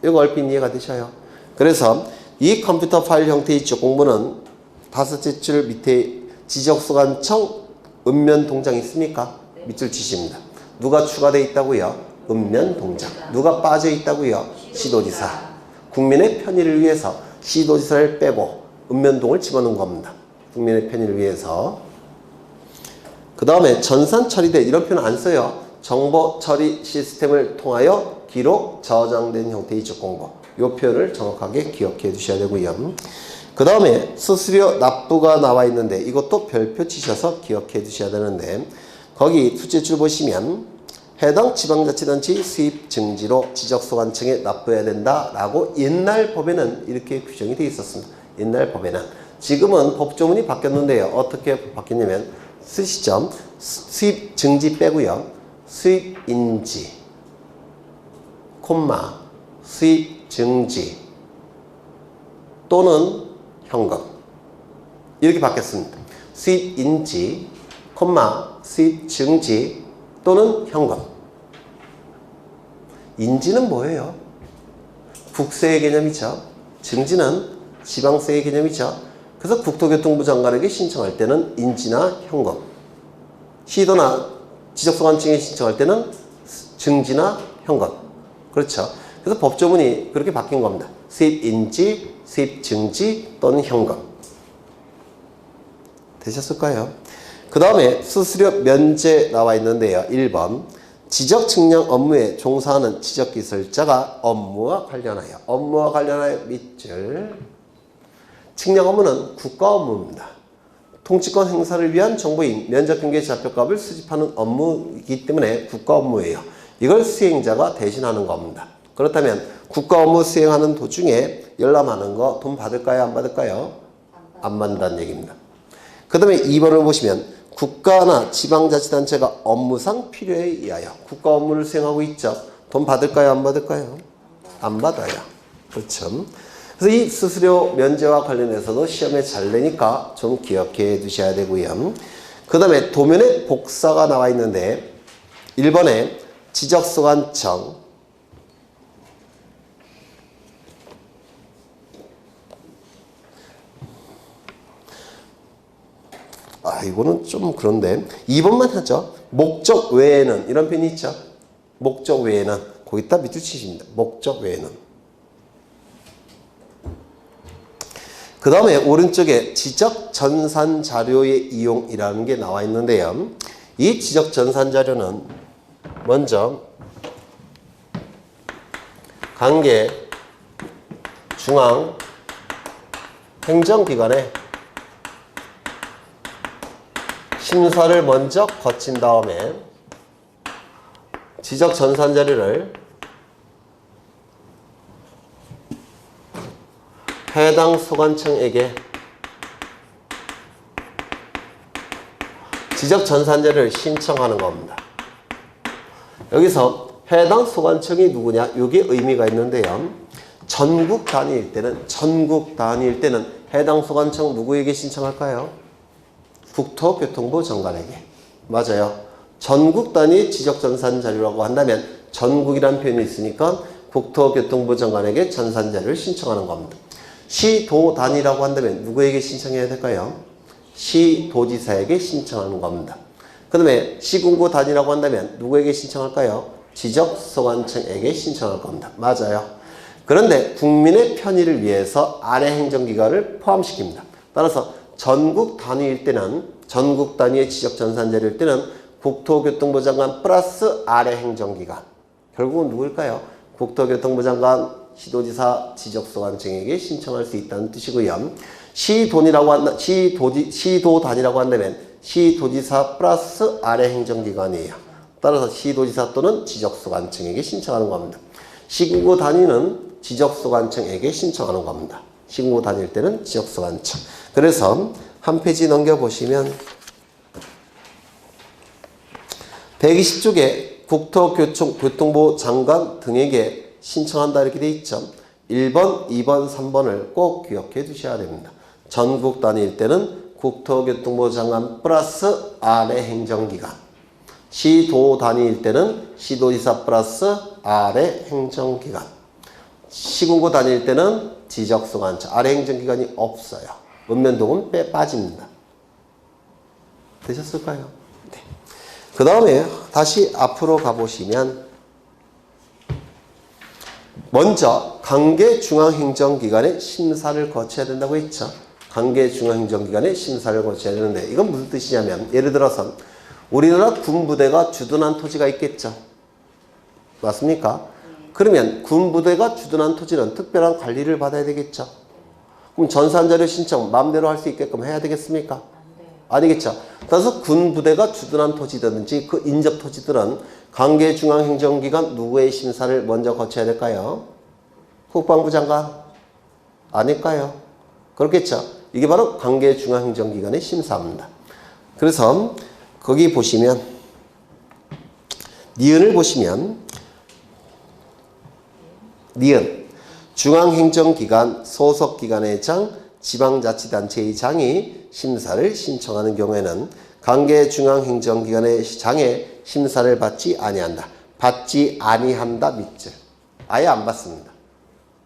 이거 얼핏 이해가 되셔요? 그래서 이 컴퓨터 파일 형태의 지적공부는 다섯째 줄 밑에 지적소관청 읍면동장이 있습니까? 밑줄 치십니다. 누가 추가되어 있다고요? 읍면동장. 누가 빠져 있다고요? 시도지사. 국민의 편의를 위해서 시도지사를 빼고 읍면동을 집어넣은 겁니다. 국민의 편의를 위해서. 그 다음에 전산 처리된 이런 표현 안 써요. 정보 처리 시스템을 통하여 기록 저장된 형태의 지적공부. 이 표현을 정확하게 기억해 두셔야 되고요. 그 다음에 수수료 납부가 나와 있는데 이것도 별표 치셔서 기억해 두셔야 되는데 거기 둘째 줄 보시면 해당 지방자치단체 수입 증지로 지적소관청에 납부해야 된다라고 옛날 법에는 이렇게 규정이 되어 있었습니다. 옛날 법에는. 지금은 법조문이 바뀌었는데요. 어떻게 바뀌었냐면 쓰시죠. 수입 증지 빼고요. 수입 인지, 콤마, 수입 증지 또는 현금. 이렇게 바뀌었습니다. 수입 인지, 콤마, 수입 증지 또는 현금. 인지는 뭐예요? 국세의 개념이죠. 증지는 지방세의 개념이죠. 그래서 국토교통부 장관에게 신청할 때는 인지나 현금, 시도나 지적소관청에 신청할 때는 증지나 현금. 그렇죠. 그래서 법조문이 그렇게 바뀐 겁니다. 수입 인지, 수입 증지 또는 현금. 되셨을까요? 그 다음에 수수료 면제 나와 있는데요. 1번 지적 측량 업무에 종사하는 지적기술자가 업무와 관련하여 밑줄. 측량 업무는 국가 업무입니다. 통치권 행사를 위한 정보인 면적경계 좌표값을 수집하는 업무이기 때문에 국가 업무예요. 이걸 수행자가 대신하는 겁니다. 그렇다면 국가 업무 수행하는 도중에 열람하는 거 돈 받을까요? 안 받을까요? 안 받는다는 얘기입니다. 그 다음에 2번을 보시면 국가나 지방자치단체가 업무상 필요에 의하여 국가 업무를 수행하고 있죠. 돈 받을까요? 안 받을까요? 안 받아요. 그렇죠. 그래서 이 수수료 면제와 관련해서도 시험에 잘 내니까 좀 기억해 두셔야 되고요. 그 다음에 도면에 복사가 나와 있는데 1번에 지적소관청, 이거는 좀 그런데 2번만 하죠. 목적 외에는 이런 표현이 있죠. 목적 외에는 거기다 밑줄 치십니다. 목적 외에는. 그 다음에 오른쪽에 지적 전산 자료의 이용이라는 게 나와 있는데요. 이 지적 전산 자료는 먼저 관계 중앙 행정기관에 심사를 먼저 거친 다음에 지적 전산 자료를 해당 소관청에게 지적 전산 자료를 신청하는 겁니다. 여기서 해당 소관청이 누구냐? 이게 의미가 있는데요. 전국 단위일 때는 해당 소관청 누구에게 신청할까요? 국토교통부 장관에게. 맞아요. 전국 단위 지적전산 자료라고 한다면 전국이라는 표현이 있으니까 국토교통부 장관에게 전산 자료를 신청하는 겁니다. 시도 단위라고 한다면 누구에게 신청해야 될까요? 시도지사에게 신청하는 겁니다. 그 다음에 시군구 단위라고 한다면 누구에게 신청할까요? 지적소관청에게 신청할 겁니다. 맞아요. 그런데 국민의 편의를 위해서 아래 행정기관을 포함시킵니다. 따라서 전국 단위일 때는, 전국 단위의 지적전산자료일 때는 국토교통부 장관 플러스 아래 행정기관. 결국은 누구일까요? 국토교통부 장관, 시도지사, 지적소관청에게 신청할 수 있다는 뜻이고요. 시도 단위라고 한다면 시도지사 플러스 아래 행정기관이에요. 따라서 시도지사 또는 지적소관청에게 신청하는 겁니다. 시군구 단위는 지적소관청에게 신청하는 겁니다. 시군구 다닐 때는 지적소관청. 그래서 한 페이지 넘겨보시면 120쪽에 국토교통부 장관 등에게 신청한다 이렇게 돼 있죠. 1번, 2번, 3번을 꼭 기억해 두셔야 됩니다. 전국 단위일 때는 국토교통부 장관 플러스 아래 행정기관, 시도 단위일 때는 시도지사 플러스 아래 행정기관, 시군구 단위일 때는 지적소관청, 아래 행정기관이 없어요. 읍면동은 빠집니다. 되셨을까요? 네. 그 다음에 다시 앞으로 가보시면 먼저 관계중앙행정기관의 심사를 거쳐야 된다고 했죠. 관계중앙행정기관의 심사를 거쳐야 되는데 이건 무슨 뜻이냐면 예를 들어서 우리나라 군부대가 주둔한 토지가 있겠죠. 맞습니까? 그러면 군부대가 주둔한 토지는 특별한 관리를 받아야 되겠죠. 그럼 전산자료 신청 마음대로 할 수 있게끔 해야 되겠습니까? 아니겠죠. 따라서 군부대가 주둔한 토지든지 그 인접 토지들은 관계중앙행정기관 누구의 심사를 먼저 거쳐야 될까요? 국방부 장관? 아닐까요? 그렇겠죠. 이게 바로 관계중앙행정기관의 심사입니다. 그래서 거기 보시면 니은을 보시면 니은 중앙행정기관 소속기관의 장 지방자치단체의 장이 심사를 신청하는 경우에는 관계중앙행정기관의 장에 심사를 받지 아니한다. 받지 아니한다 밑줄. 아예 안 받습니다.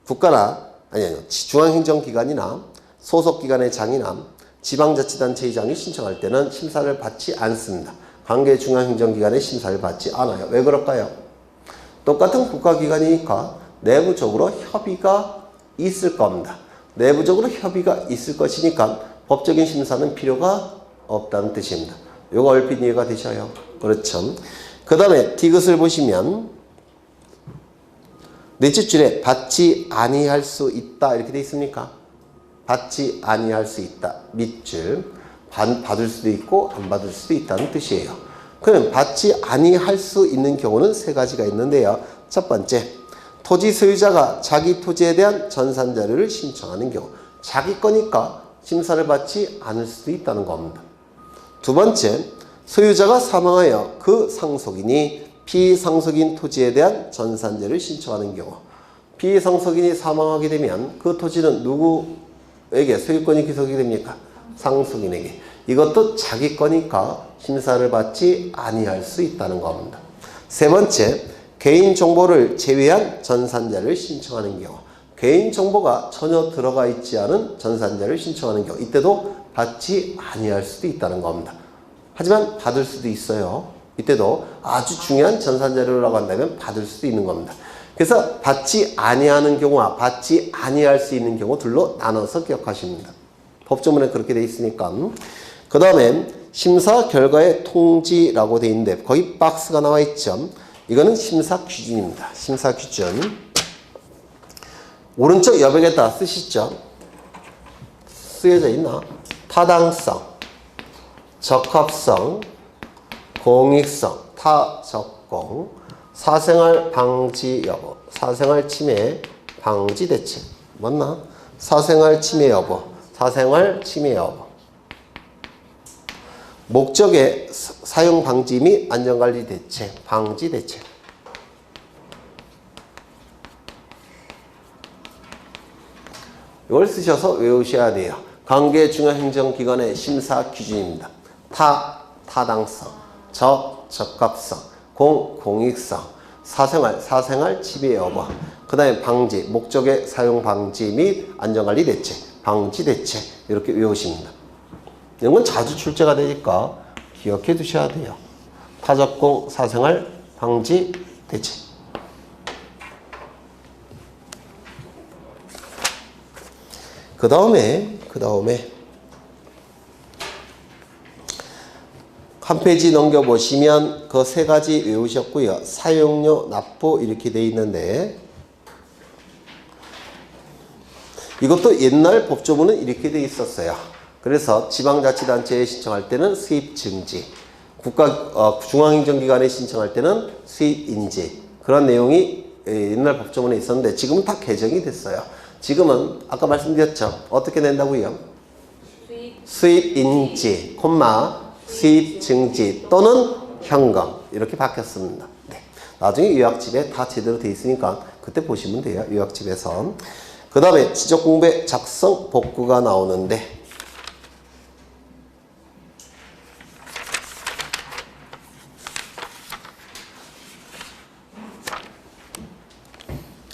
국가나 아니요 중앙행정기관이나 소속기관의 장이나 지방자치단체의 장이 신청할 때는 심사를 받지 않습니다. 관계중앙행정기관의 심사를 받지 않아요. 왜 그럴까요? 똑같은 국가기관이니까 내부적으로 협의가 있을 겁니다. 내부적으로 협의가 있을 것이니까 법적인 심사는 필요가 없다는 뜻입니다. 요거 얼핏 이해가 되셔요? 그렇죠. 그 다음에 디귿을 보시면 넷째 줄에 받지 아니할 수 있다 이렇게 돼 있습니까? 받지 아니할 수 있다. 밑줄. 받을 수도 있고 안 받을 수도 있다는 뜻이에요. 그럼 받지 아니할 수 있는 경우는 세 가지가 있는데요. 첫 번째, 토지 소유자가 자기 토지에 대한 전산 자료를 신청하는 경우. 자기 거니까 심사를 받지 않을 수도 있다는 겁니다. 두 번째, 소유자가 사망하여 그 상속인이 피상속인 토지에 대한 전산제를 신청하는 경우. 피상속인이 사망하게 되면 그 토지는 누구에게 소유권이 기속이 됩니까? 상속인에게. 이것도 자기 거니까 심사를 받지 아니할 수 있다는 겁니다. 세 번째, 개인정보를 제외한 전산자를 신청하는 경우. 개인정보가 전혀 들어가 있지 않은 전산자를 신청하는 경우. 이때도 받지 아니할 수도 있다는 겁니다. 하지만 받을 수도 있어요. 이때도 아주 중요한 전산자료라고 한다면 받을 수도 있는 겁니다. 그래서 받지 아니하는 경우와 받지 아니할 수 있는 경우 둘로 나눠서 기억하십니다. 법조문에 그렇게 돼 있으니까. 그 다음에 심사 결과의 통지라고 돼 있는데 거기 박스가 나와 있죠. 이거는 심사 기준입니다. 심사 기준. 오른쪽 여백에다 쓰시죠. 쓰여져 있나? 타당성, 적합성, 공익성, 타적공, 사생활 방지 여부, 사생활 침해 방지 대책. 맞나? 사생활 침해 여부, 사생활 침해 여부. 목적의 사용 방지 및 안전관리 대책, 방지 대책. 이걸 쓰셔서 외우셔야 돼요. 관계중앙행정기관의 심사 기준입니다. 타당성, 적합성, 공익성, 사생활 침해 여부, 그 다음에 방지, 목적의 사용 방지 및 안전관리 대책, 방지 대책 이렇게 외우십니다. 이런 건 자주 출제가 되니까 기억해 두셔야 돼요. 타적공, 사생활 방지 대책. 그 다음에 한 페이지 넘겨보시면 그 세 가지 외우셨고요. 사용료, 납부 이렇게 돼 있는데 이것도 옛날 법조문은 이렇게 돼 있었어요. 그래서 지방자치단체에 신청할 때는 수입 증지, 중앙행정기관에 신청할 때는 수입 인지, 그런 내용이 옛날 법조문에 있었는데 지금은 다 개정이 됐어요. 지금은 아까 말씀드렸죠. 어떻게 낸다고요? 수입 인지, 수입 증지 또는 현금 이렇게 바뀌었습니다. 네. 나중에 요약집에 다 제대로 돼 있으니까 그때 보시면 돼요. 요약집에서. 그 다음에 지적공부의 작성 복구가 나오는데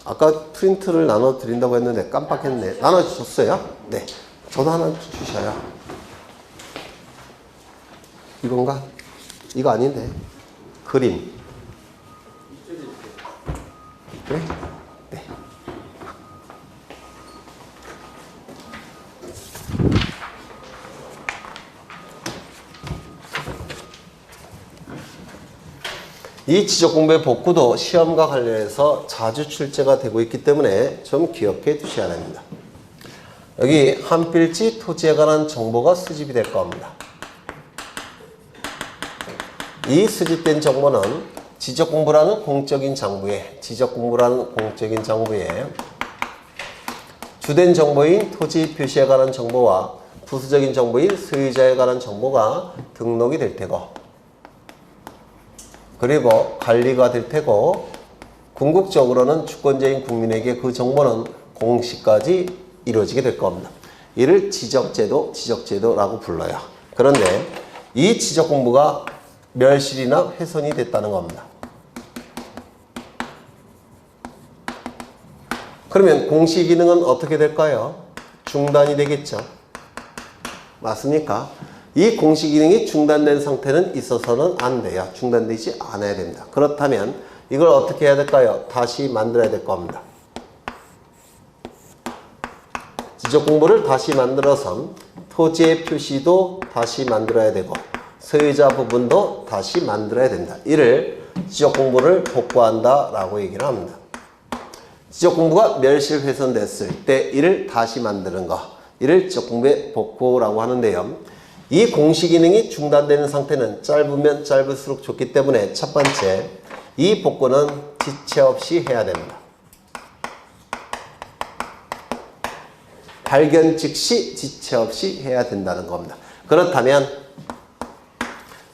아까 프린트를 나눠드린다고 했는데 깜빡했네. 나눠주셨어요? 네. 저도 하나 주셔요. 이건가? 이거 아닌데. 그림. 그래? 네. 이 지적공부의 복구도 시험과 관련해서 자주 출제가 되고 있기 때문에 좀 기억해 두셔야 됩니다. 여기 한 필지 토지에 관한 정보가 수집이 될 겁니다. 이 수집된 정보는 지적공부라는 공적인 장부에 주된 정보인 토지 표시에 관한 정보와 부수적인 정보인 소유자에 관한 정보가 등록이 될 테고, 그리고 관리가 될 테고, 궁극적으로는 주권자인 국민에게 그 정보는 공시까지 이루어지게 될 겁니다. 이를 지적제도라고 불러요. 그런데 이 지적공부가 멸실이나 훼손이 됐다는 겁니다. 그러면 공시 기능은 어떻게 될까요? 중단이 되겠죠. 맞습니까? 이 공시 기능이 중단된 상태는 있어서는 안 돼요. 중단되지 않아야 됩니다. 그렇다면 이걸 어떻게 해야 될까요? 다시 만들어야 될 겁니다. 지적공부를 다시 만들어서 토지의 표시도 다시 만들어야 되고 소유자 부분도 다시 만들어야 된다. 이를 지적공부를 복구한다 라고 얘기를 합니다. 지적공부가 멸실훼손됐을 때 이를 다시 만드는 거, 이를 지적공부의 복구라고 하는데요. 이 공시 기능이 중단되는 상태는 짧으면 짧을수록 좋기 때문에 첫 번째, 이 복구는 지체 없이 해야 됩니다. 발견 즉시 지체 없이 해야 된다는 겁니다. 그렇다면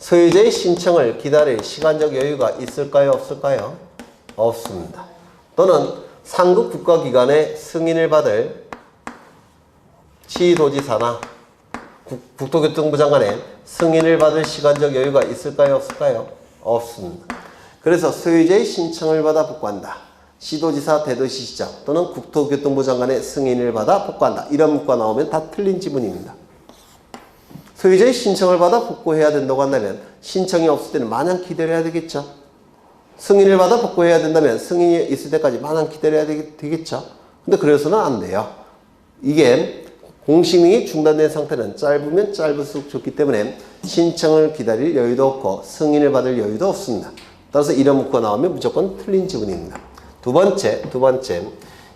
소유자의 신청을 기다릴 시간적 여유가 있을까요? 없을까요? 없습니다. 또는 상급 국가기관의 승인을 받을 시도지사나 국토교통부 장관의 승인을 받을 시간적 여유가 있을까요? 없을까요? 없습니다. 그래서 소유자의 신청을 받아 복구한다. 시도지사, 대도시시장 또는 국토교통부 장관의 승인을 받아 복구한다. 이런 문구가 나오면 다 틀린 지문입니다. 소유자의 신청을 받아 복구해야 된다고 한다면 신청이 없을 때는 마냥 기다려야 되겠죠. 승인을 받아 복구해야 된다면 승인이 있을 때까지 마냥 기다려야 되겠죠. 근데 그래서는 안 돼요. 이게 공시능이 중단된 상태는 짧으면 짧을수록 좋기 때문에 신청을 기다릴 여유도 없고 승인을 받을 여유도 없습니다. 따라서 이런 문구가 나오면 무조건 틀린 지문입니다. 두 번째,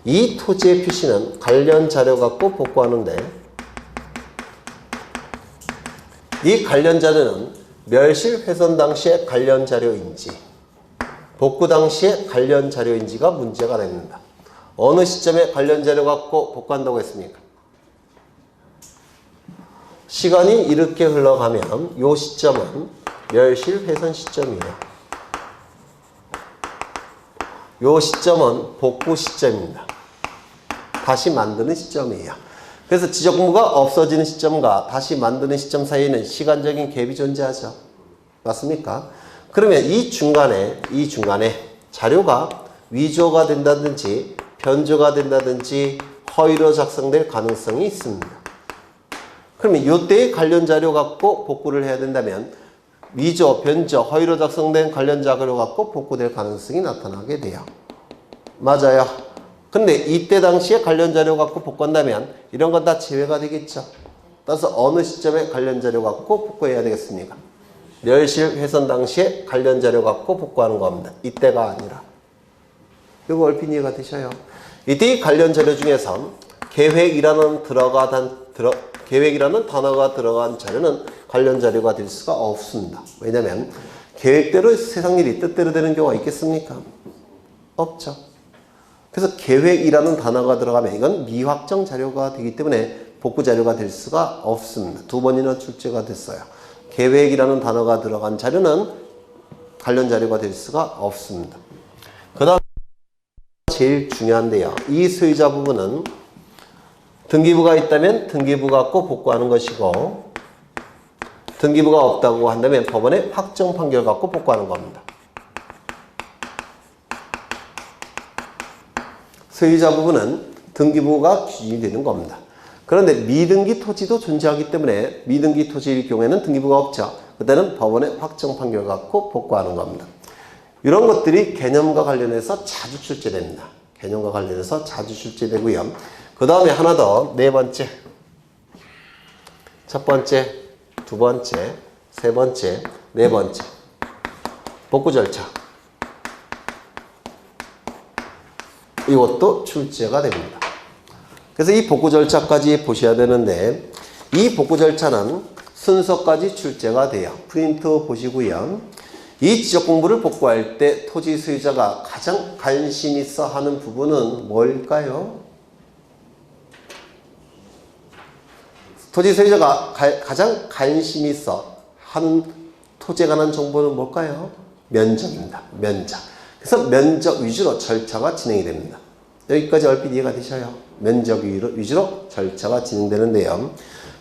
이 토지의 표시는 관련 자료 갖고 복구하는데 이 관련 자료는 멸실 훼손 당시의 관련 자료인지 복구 당시의 관련 자료인지가 문제가 됩니다. 어느 시점에 관련 자료 갖고 복구한다고 했습니까? 시간이 이렇게 흘러가면 이 시점은 멸실 훼손 시점이에요. 이 시점은 복구 시점입니다. 다시 만드는 시점이에요. 그래서 지적공부가 없어지는 시점과 다시 만드는 시점 사이에는 시간적인 갭이 존재하죠. 맞습니까? 그러면 이 중간에 자료가 위조가 된다든지 변조가 된다든지 허위로 작성될 가능성이 있습니다. 그러면 이때의 관련 자료 갖고 복구를 해야 된다면 위조, 변조, 허위로 작성된 관련 자료 갖고 복구될 가능성이 나타나게 돼요. 맞아요. 근데 이때 당시에 관련 자료 갖고 복구한다면 이런 건 다 제외가 되겠죠. 따라서 어느 시점에 관련 자료 갖고 복구해야 되겠습니까? 멸실 훼손 당시에 관련 자료 갖고 복구하는 겁니다. 이때가 아니라. 이거 얼핏 이해가 되셔요. 이때 이 관련 자료 중에서 계획이라는 계획이라는 단어가 들어간 자료는 관련 자료가 될 수가 없습니다. 왜냐하면 계획대로 세상 일이 뜻대로 되는 경우가 있겠습니까? 없죠. 그래서 계획이라는 단어가 들어가면 이건 미확정 자료가 되기 때문에 복구 자료가 될 수가 없습니다. 2번이나 출제가 됐어요. 계획이라는 단어가 들어간 자료는 관련 자료가 될 수가 없습니다. 그 다음 제일 중요한데요. 이 소유자 부분은 등기부가 있다면 등기부 갖고 복구하는 것이고 등기부가 없다고 한다면 법원의 확정 판결 갖고 복구하는 겁니다. 소유자 부분은 등기부가 기준이 되는 겁니다. 그런데 미등기 토지도 존재하기 때문에 미등기 토지일 경우에는 등기부가 없죠. 그때는 법원의 확정 판결 갖고 복구하는 겁니다. 이런 것들이 개념과 관련해서 자주 출제됩니다. 개념과 관련해서 자주 출제되고요. 그 다음에 하나 더, 네 번째. 첫 번째, 두 번째, 세 번째, 네 번째. 복구 절차. 이것도 출제가 됩니다. 그래서 이 복구 절차까지 보셔야 되는데 이 복구 절차는 순서까지 출제가 돼요. 프린트 보시고요. 이 지적 공부를 복구할 때 토지 소유자가 가장 관심 있어 하는 부분은 뭘까요? 토지 소유자가 가장 관심 있어 하는 토지에 관한 정보는 뭘까요? 면적입니다. 면적. 그래서 면적 위주로 절차가 진행이 됩니다. 여기까지 얼핏 이해가 되셔요? 면적 위주로 절차가 진행되는데요.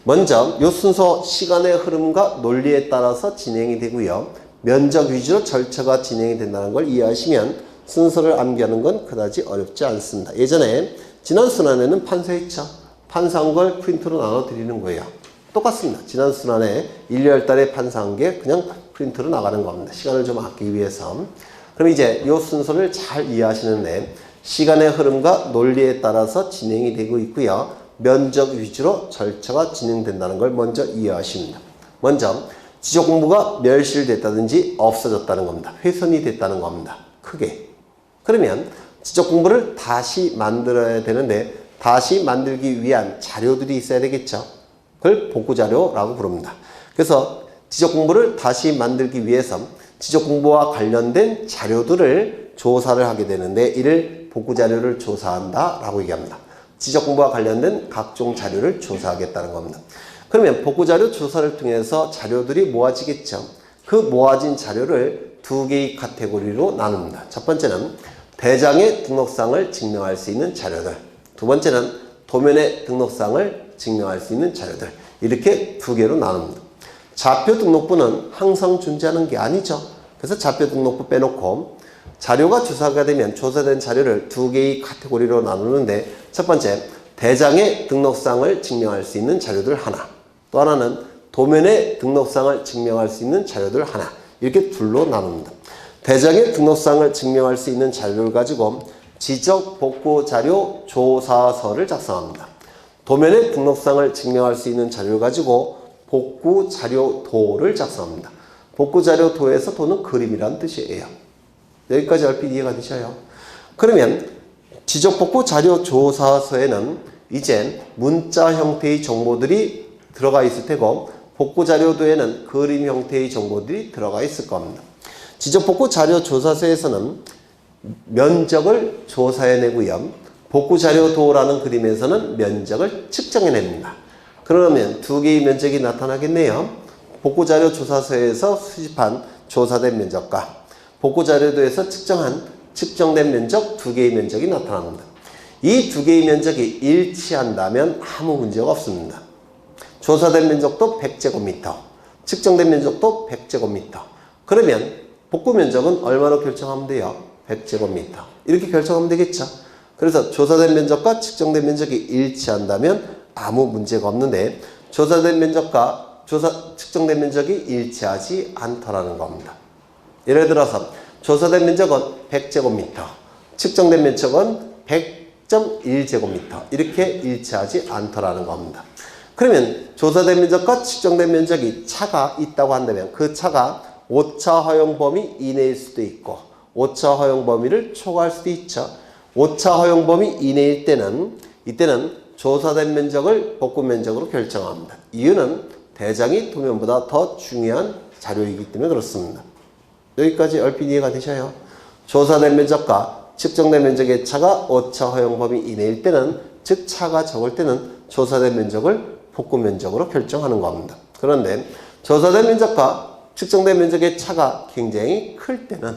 먼저 이 순서 시간의 흐름과 논리에 따라서 진행이 되고요. 면적 위주로 절차가 진행이 된다는 걸 이해하시면 순서를 암기하는 건 그다지 어렵지 않습니다. 예전에 지난 순환에는 판서했죠. 판사한 걸 프린트로 나눠 드리는 거예요. 똑같습니다. 지난 순환에 1, 2월 달에 판사한 게 그냥 프린트로 나가는 겁니다. 시간을 좀 아끼기 위해서. 그럼 이제 이 순서를 잘 이해하시는데 시간의 흐름과 논리에 따라서 진행이 되고 있고요. 면적 위주로 절차가 진행된다는 걸 먼저 이해하십니다. 먼저 지적 공부가 멸실됐다든지 없어졌다는 겁니다. 훼손이 됐다는 겁니다. 크게. 그러면 지적 공부를 다시 만들어야 되는데 다시 만들기 위한 자료들이 있어야 되겠죠. 그걸 복구 자료라고 부릅니다. 그래서 지적 공부를 다시 만들기 위해서 지적 공부와 관련된 자료들을 조사를 하게 되는데 이를 복구 자료를 조사한다라고 얘기합니다. 지적 공부와 관련된 각종 자료를 조사하겠다는 겁니다. 그러면 복구 자료 조사를 통해서 자료들이 모아지겠죠. 그 모아진 자료를 두 개의 카테고리로 나눕니다. 첫 번째는 대장의 등록상을 증명할 수 있는 자료들. 두 번째는 도면의 등록상을 증명할 수 있는 자료들. 이렇게 두 개로 나눕니다. 좌표 등록부는 항상 존재하는 게 아니죠. 그래서 좌표 등록부 빼놓고 자료가 조사가 되면 조사된 자료를 두 개의 카테고리로 나누는데 첫 번째, 대장의 등록상을 증명할 수 있는 자료들 하나. 또 하나는 도면의 등록상을 증명할 수 있는 자료들 하나. 이렇게 둘로 나눕니다. 대장의 등록상을 증명할 수 있는 자료를 가지고 지적 복구 자료 조사서를 작성합니다. 도면의 등록상을 증명할 수 있는 자료를 가지고 복구 자료도를 작성합니다. 복구 자료도에서 도는 그림이란 뜻이에요. 여기까지 얼핏 이해가 되셔요? 그러면 지적 복구 자료 조사서에는 이제 문자 형태의 정보들이 들어가 있을 테고 복구 자료도에는 그림 형태의 정보들이 들어가 있을 겁니다. 지적 복구 자료 조사서에서는 면적을 조사해내고요. 복구 자료도라는 그림에서는 면적을 측정해냅니다. 그러면 두 개의 면적이 나타나겠네요. 복구 자료 조사서에서 수집한 조사된 면적과 복구 자료도에서 측정된 면적 두 개의 면적이 나타납니다. 이 두 개의 면적이 일치한다면 아무 문제가 없습니다. 조사된 면적도 100제곱미터, 측정된 면적도 100제곱미터. 그러면 복구 면적은 얼마로 결정하면 돼요? 100제곱미터. 이렇게 결정하면 되겠죠. 그래서 조사된 면적과 측정된 면적이 일치한다면 아무 문제가 없는데 조사된 면적과 측정된 면적이 일치하지 않더라는 겁니다. 예를 들어서 조사된 면적은 100제곱미터, 측정된 면적은 100.1제곱미터 이렇게 일치하지 않더라는 겁니다. 그러면 조사된 면적과 측정된 면적이 차가 있다고 한다면 그 차가 오차 허용 범위 이내일 수도 있고 오차 허용 범위를 초과할 수도 있죠. 오차 허용 범위 이내일 때는 이때는 조사된 면적을 복구 면적으로 결정합니다. 이유는 대장이 도면보다 더 중요한 자료이기 때문에 그렇습니다. 여기까지 얼핏 이해가 되셔요? 조사된 면적과 측정된 면적의 차가 오차 허용 범위 이내일 때는, 즉 차가 적을 때는 조사된 면적을 복구 면적으로 결정하는 겁니다. 그런데 조사된 면적과 측정된 면적의 차가 굉장히 클 때는,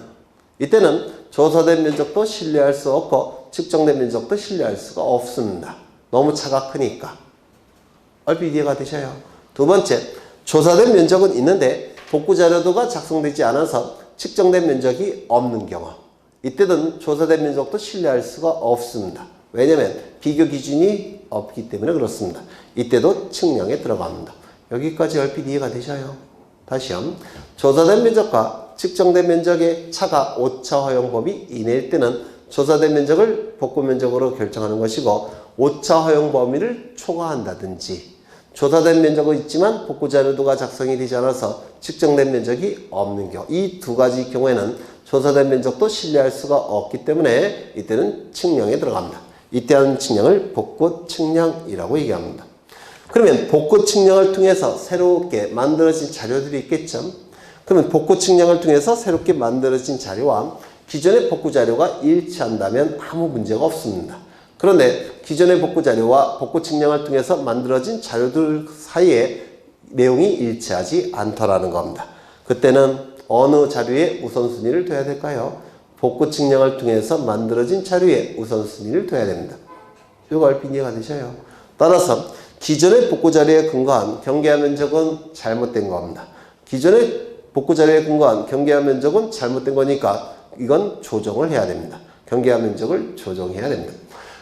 이때는 조사된 면적도 신뢰할 수 없고 측정된 면적도 신뢰할 수가 없습니다. 너무 차가 크니까. 얼핏 이해가 되셔요? 두 번째, 조사된 면적은 있는데 복구 자료도가 작성되지 않아서 측정된 면적이 없는 경우, 이때는 조사된 면적도 신뢰할 수가 없습니다. 왜냐하면 비교 기준이 없기 때문에 그렇습니다. 이때도 측량에 들어갑니다. 여기까지 얼핏 이해가 되셔요? 다시요. 조사된 면적과 측정된 면적의 차가 오차 허용 범위 이내일 때는 조사된 면적을 복구 면적으로 결정하는 것이고, 오차 허용 범위를 초과한다든지 조사된 면적은 있지만 복구 자료도가 작성이 되지 않아서 측정된 면적이 없는 경우, 이 두 가지 경우에는 조사된 면적도 신뢰할 수가 없기 때문에 이때는 측량에 들어갑니다. 이때 하는 측량을 복구 측량이라고 얘기합니다. 그러면 복구 측량을 통해서 새롭게 만들어진 자료들이 있겠죠. 그러면 복구 측량을 통해서 새롭게 만들어진 자료와 기존의 복구 자료가 일치한다면 아무 문제가 없습니다. 그런데 기존의 복구 자료와 복구 측량을 통해서 만들어진 자료들 사이에 내용이 일치하지 않더라는 겁니다. 그때는 어느 자료에 우선순위를 둬야 될까요? 복구 측량을 통해서 만들어진 자료에 우선순위를 둬야 됩니다. 이거 얼핏 이해가 되셔요? 따라서 기존의 복구 자료에 근거한 경계화 면적은 잘못된 겁니다. 기존의 복구 자료에 근거한 경계화 면적은 잘못된 거니까 이건 조정을 해야 됩니다. 경계화 면적을 조정해야 됩니다.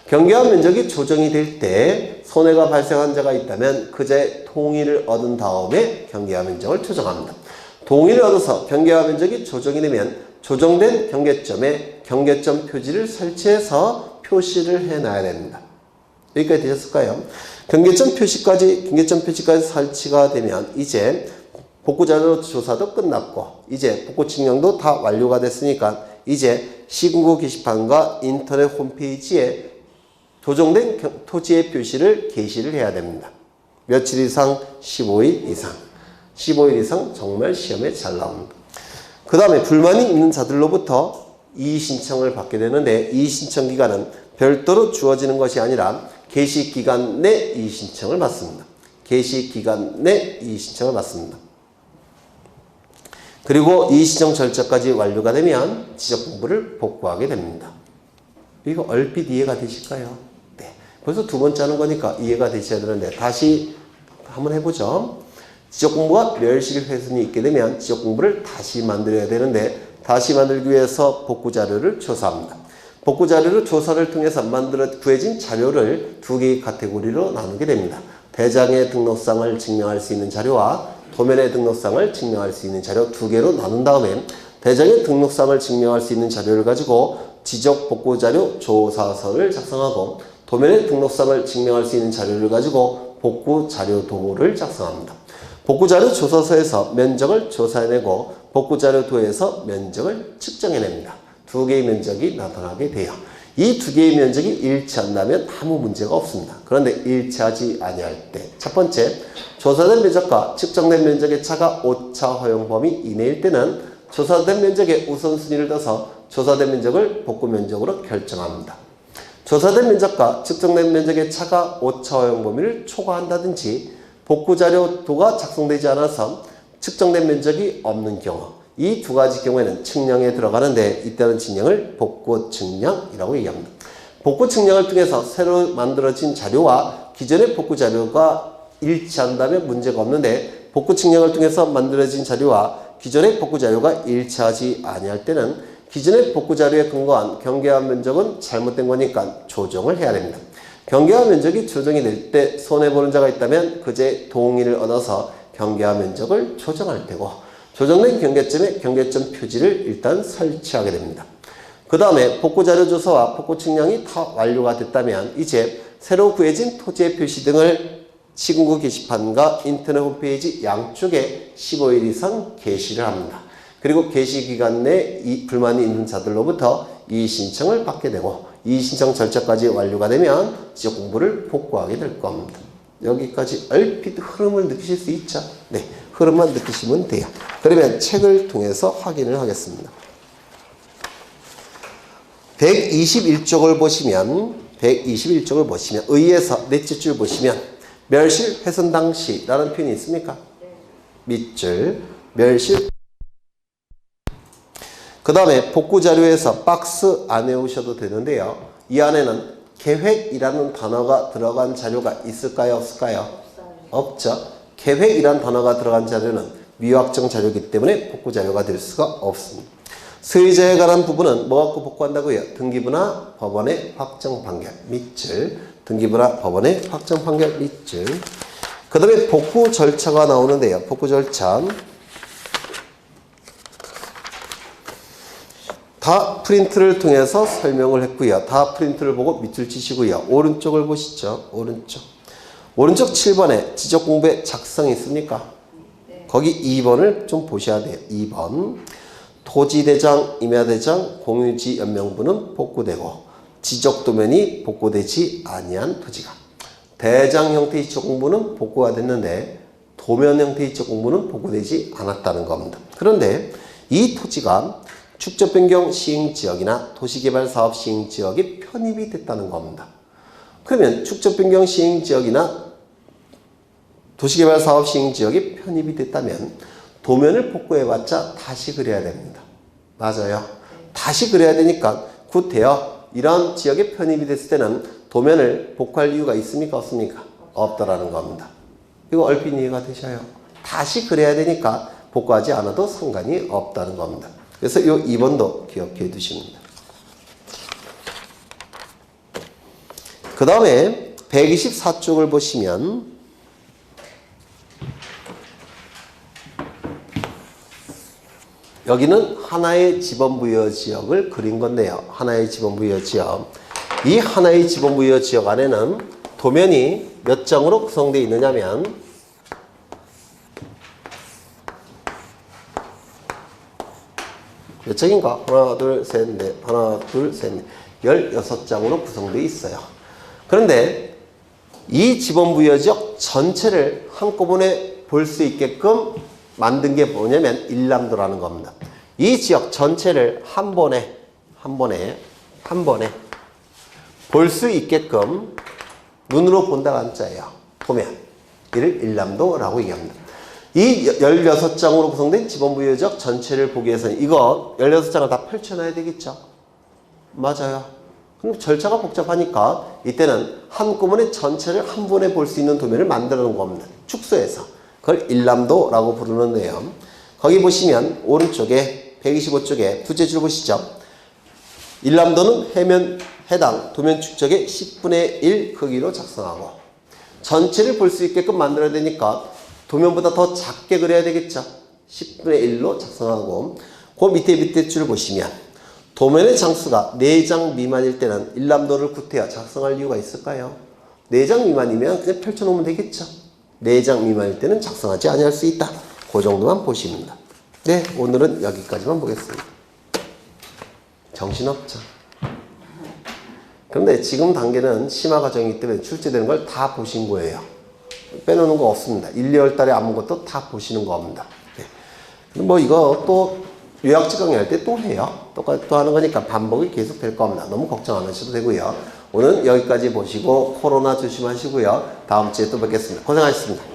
경계화 면적이 조정이 될 때 손해가 발생한 자가 있다면 그자의 동의를 얻은 다음에 경계화 면적을 조정합니다. 동의를 얻어서 경계화 면적이 조정이 되면 조정된 경계점에 경계점 표지를 설치해서 표시를 해놔야 됩니다. 여기까지 되셨을까요? 경계점 표시까지 설치가 되면 이제 복구 자료 조사도 끝났고 이제 복구 측량도 다 완료가 됐으니까 이제 시군구 게시판과 인터넷 홈페이지에 조정된 토지의 표시를 게시를 해야 됩니다. 며칠 이상? 15일 이상. 15일 이상 정말 시험에 잘 나옵니다. 그 다음에 불만이 있는 자들로부터 이의 신청을 받게 되는데, 이의 신청 기간은 별도로 주어지는 것이 아니라 게시 기간 내 이의 신청을 받습니다. 게시 기간 내 이의 신청을 받습니다. 그리고 이의 신청 절차까지 완료가 되면 지적 공부를 복구하게 됩니다. 이거 얼핏 이해가 되실까요? 네. 벌써 두 번째 하는 거니까 이해가 되셔야 되는데 다시 한번 해보죠. 지적 공부가 멸실 훼손이 있게 되면 지적 공부를 다시 만들어야 되는데, 다시 만들기 위해서 복구 자료를 조사합니다. 복구 자료를 조사를 통해서 구해진 자료를 두 개의 카테고리로 나누게 됩니다. 대장의 등록상을 증명할 수 있는 자료와 도면의 등록상을 증명할 수 있는 자료 두 개로 나눈 다음에 대장의 등록상을 증명할 수 있는 자료를 가지고 지적 복구 자료 조사서를 작성하고, 도면의 등록상을 증명할 수 있는 자료를 가지고 복구 자료 도를 작성합니다. 복구 자료 조사서에서 면적을 조사해내고 복구 자료 도에서 면적을 측정해냅니다. 두 개의 면적이 나타나게 돼요. 이 두 개의 면적이 일치한다면 아무 문제가 없습니다. 그런데 일치하지 아니할 때, 첫 번째, 조사된 면적과 측정된 면적의 차가 오차 허용 범위 이내일 때는 조사된 면적에 우선순위를 둬서 조사된 면적을 복구 면적으로 결정합니다. 조사된 면적과 측정된 면적의 차가 오차 허용 범위를 초과한다든지 복구 자료도가 작성되지 않아서 측정된 면적이 없는 경우, 이 두 가지 경우에는 측량에 들어가는데 이때는 측량을 복구 측량이라고 얘기합니다. 복구 측량을 통해서 새로 만들어진 자료와 기존의 복구 자료가 일치한다면 문제가 없는데, 복구 측량을 통해서 만들어진 자료와 기존의 복구 자료가 일치하지 아니할 때는 기존의 복구 자료에 근거한 경계화 면적은 잘못된 거니까 조정을 해야 됩니다. 경계화 면적이 조정이 될 때 손해보는 자가 있다면 그제 동의를 얻어서 경계화 면적을 조정할 테고, 조정된 경계점에 경계점 표지를 일단 설치하게 됩니다. 그 다음에 복구 자료 조사와 복구 측량이 다 완료가 됐다면 이제 새로 구해진 토지의 표시 등을 시군구 게시판과 인터넷 홈페이지 양쪽에 15일 이상 게시를 합니다. 그리고 게시 기간 내 불만이 있는 자들로부터 이의 신청을 받게 되고, 이 신청 절차까지 완료가 되면 지적 공부를 복구하게 될 겁니다. 여기까지 얼핏 흐름을 느끼실 수 있죠? 네, 흐름만 느끼시면 돼요. 그러면 책을 통해서 확인을 하겠습니다. 121쪽을 보시면 의에서 넷째 줄 보시면 멸실 훼손 당시라는 표현이 있습니까? 밑줄 멸실. 그 다음에 복구 자료에서 박스 안 외우셔도 되는데요. 이 안에는 계획이라는 단어가 들어간 자료가 있을까요? 없을까요? 없죠. 계획이라는 단어가 들어간 자료는 미확정 자료이기 때문에 복구 자료가 될 수가 없습니다. 소유자에 관한 부분은 뭐 갖고 복구한다고요? 등기부나 법원의 확정 판결 밑줄. 등기부나 법원의 확정 판결 밑줄. 그 다음에 복구 절차가 나오는데요. 복구 절차. 다 프린트를 통해서 설명을 했고요. 다 프린트를 보고 밑줄 치시고요. 오른쪽을 보시죠. 오른쪽 7번에 지적공부의 작성이 있습니까? 거기 2번을 좀 보셔야 돼요. 2번. 토지대장, 임야대장, 공유지 연명부는 복구되고 지적도면이 복구되지 아니한 토지가. 대장 형태의 지적공부는 복구가 됐는데 도면 형태의 지적공부는 복구되지 않았다는 겁니다. 그런데 이 토지가 축적변경 시행지역이나 도시개발사업 시행지역에 편입이 됐다는 겁니다. 그러면 축적변경 시행지역이나 도시개발사업 시행지역에 편입이 됐다면 도면을 복구해봤자 다시 그려야 됩니다. 맞아요. 다시 그려야 되니까 굿해요. 이런 지역에 편입이 됐을 때는 도면을 복구할 이유가 있습니까? 없습니까? 없다라는 겁니다. 이거 얼핏 이해가 되셔요. 다시 그려야 되니까 복구하지 않아도 상관이 없다는 겁니다. 그래서 이 2번도 기억해 두십니다. 그 다음에 124쪽을 보시면 여기는 하나의 지번부여 지역을 그린 건데요. 하나의 지번부여 지역. 이 하나의 지번부여 지역 안에는 도면이 몇 장으로 구성되어 있느냐면 몇 장인가? 하나, 둘, 셋, 넷. 하나, 둘, 셋, 넷. 16장으로 구성되어 있어요. 그런데 이 지번부여 지역 전체를 한꺼번에 볼 수 있게끔 만든 게 뭐냐면 일람도라는 겁니다. 이 지역 전체를 한 번에 볼 수 있게끔 눈으로 본다가 한자예요. 보면 이를 일람도라고 얘기합니다. 이 16장으로 구성된 지번부여 지역 전체를 보기 위해서는 이거 16장을 다 펼쳐놔야 되겠죠. 맞아요. 그럼 절차가 복잡하니까 이때는 한꺼번에 전체를 한 번에 볼 수 있는 도면을 만들어 놓은 겁니다. 축소해서. 그걸 일람도라고 부르는데요. 거기 보시면 오른쪽에 125쪽에 두째 줄 보시죠. 일람도는 해면 해당 도면 축적의 10분의 1 크기로 작성하고 전체를 볼 수 있게끔 만들어야 되니까 도면보다 더 작게 그려야 되겠죠. 10분의 1로 작성하고 그 밑에 줄 보시면 도면의 장수가 4장 미만일 때는 일람도를 구태여 작성할 이유가 있을까요? 4장 미만이면 그냥 펼쳐놓으면 되겠죠. 4장 미만일 때는 작성하지 아니할 수 있다. 그 정도만 보십니다. 네, 오늘은 여기까지만 보겠습니다. 정신없죠. 그런데 지금 단계는 심화 과정이기 때문에 출제되는 걸 다 보신 거예요. 빼놓는 거 없습니다. 1, 2월 달에 아무것도 다 보시는 겁니다. 네. 뭐 이거 또 요약지 강의할 때 또 해요. 또 하는 거니까 반복이 계속 될 겁니다. 너무 걱정 안 하셔도 되고요. 오늘 여기까지 보시고 코로나 조심하시고요. 다음 주에 또 뵙겠습니다. 고생하셨습니다.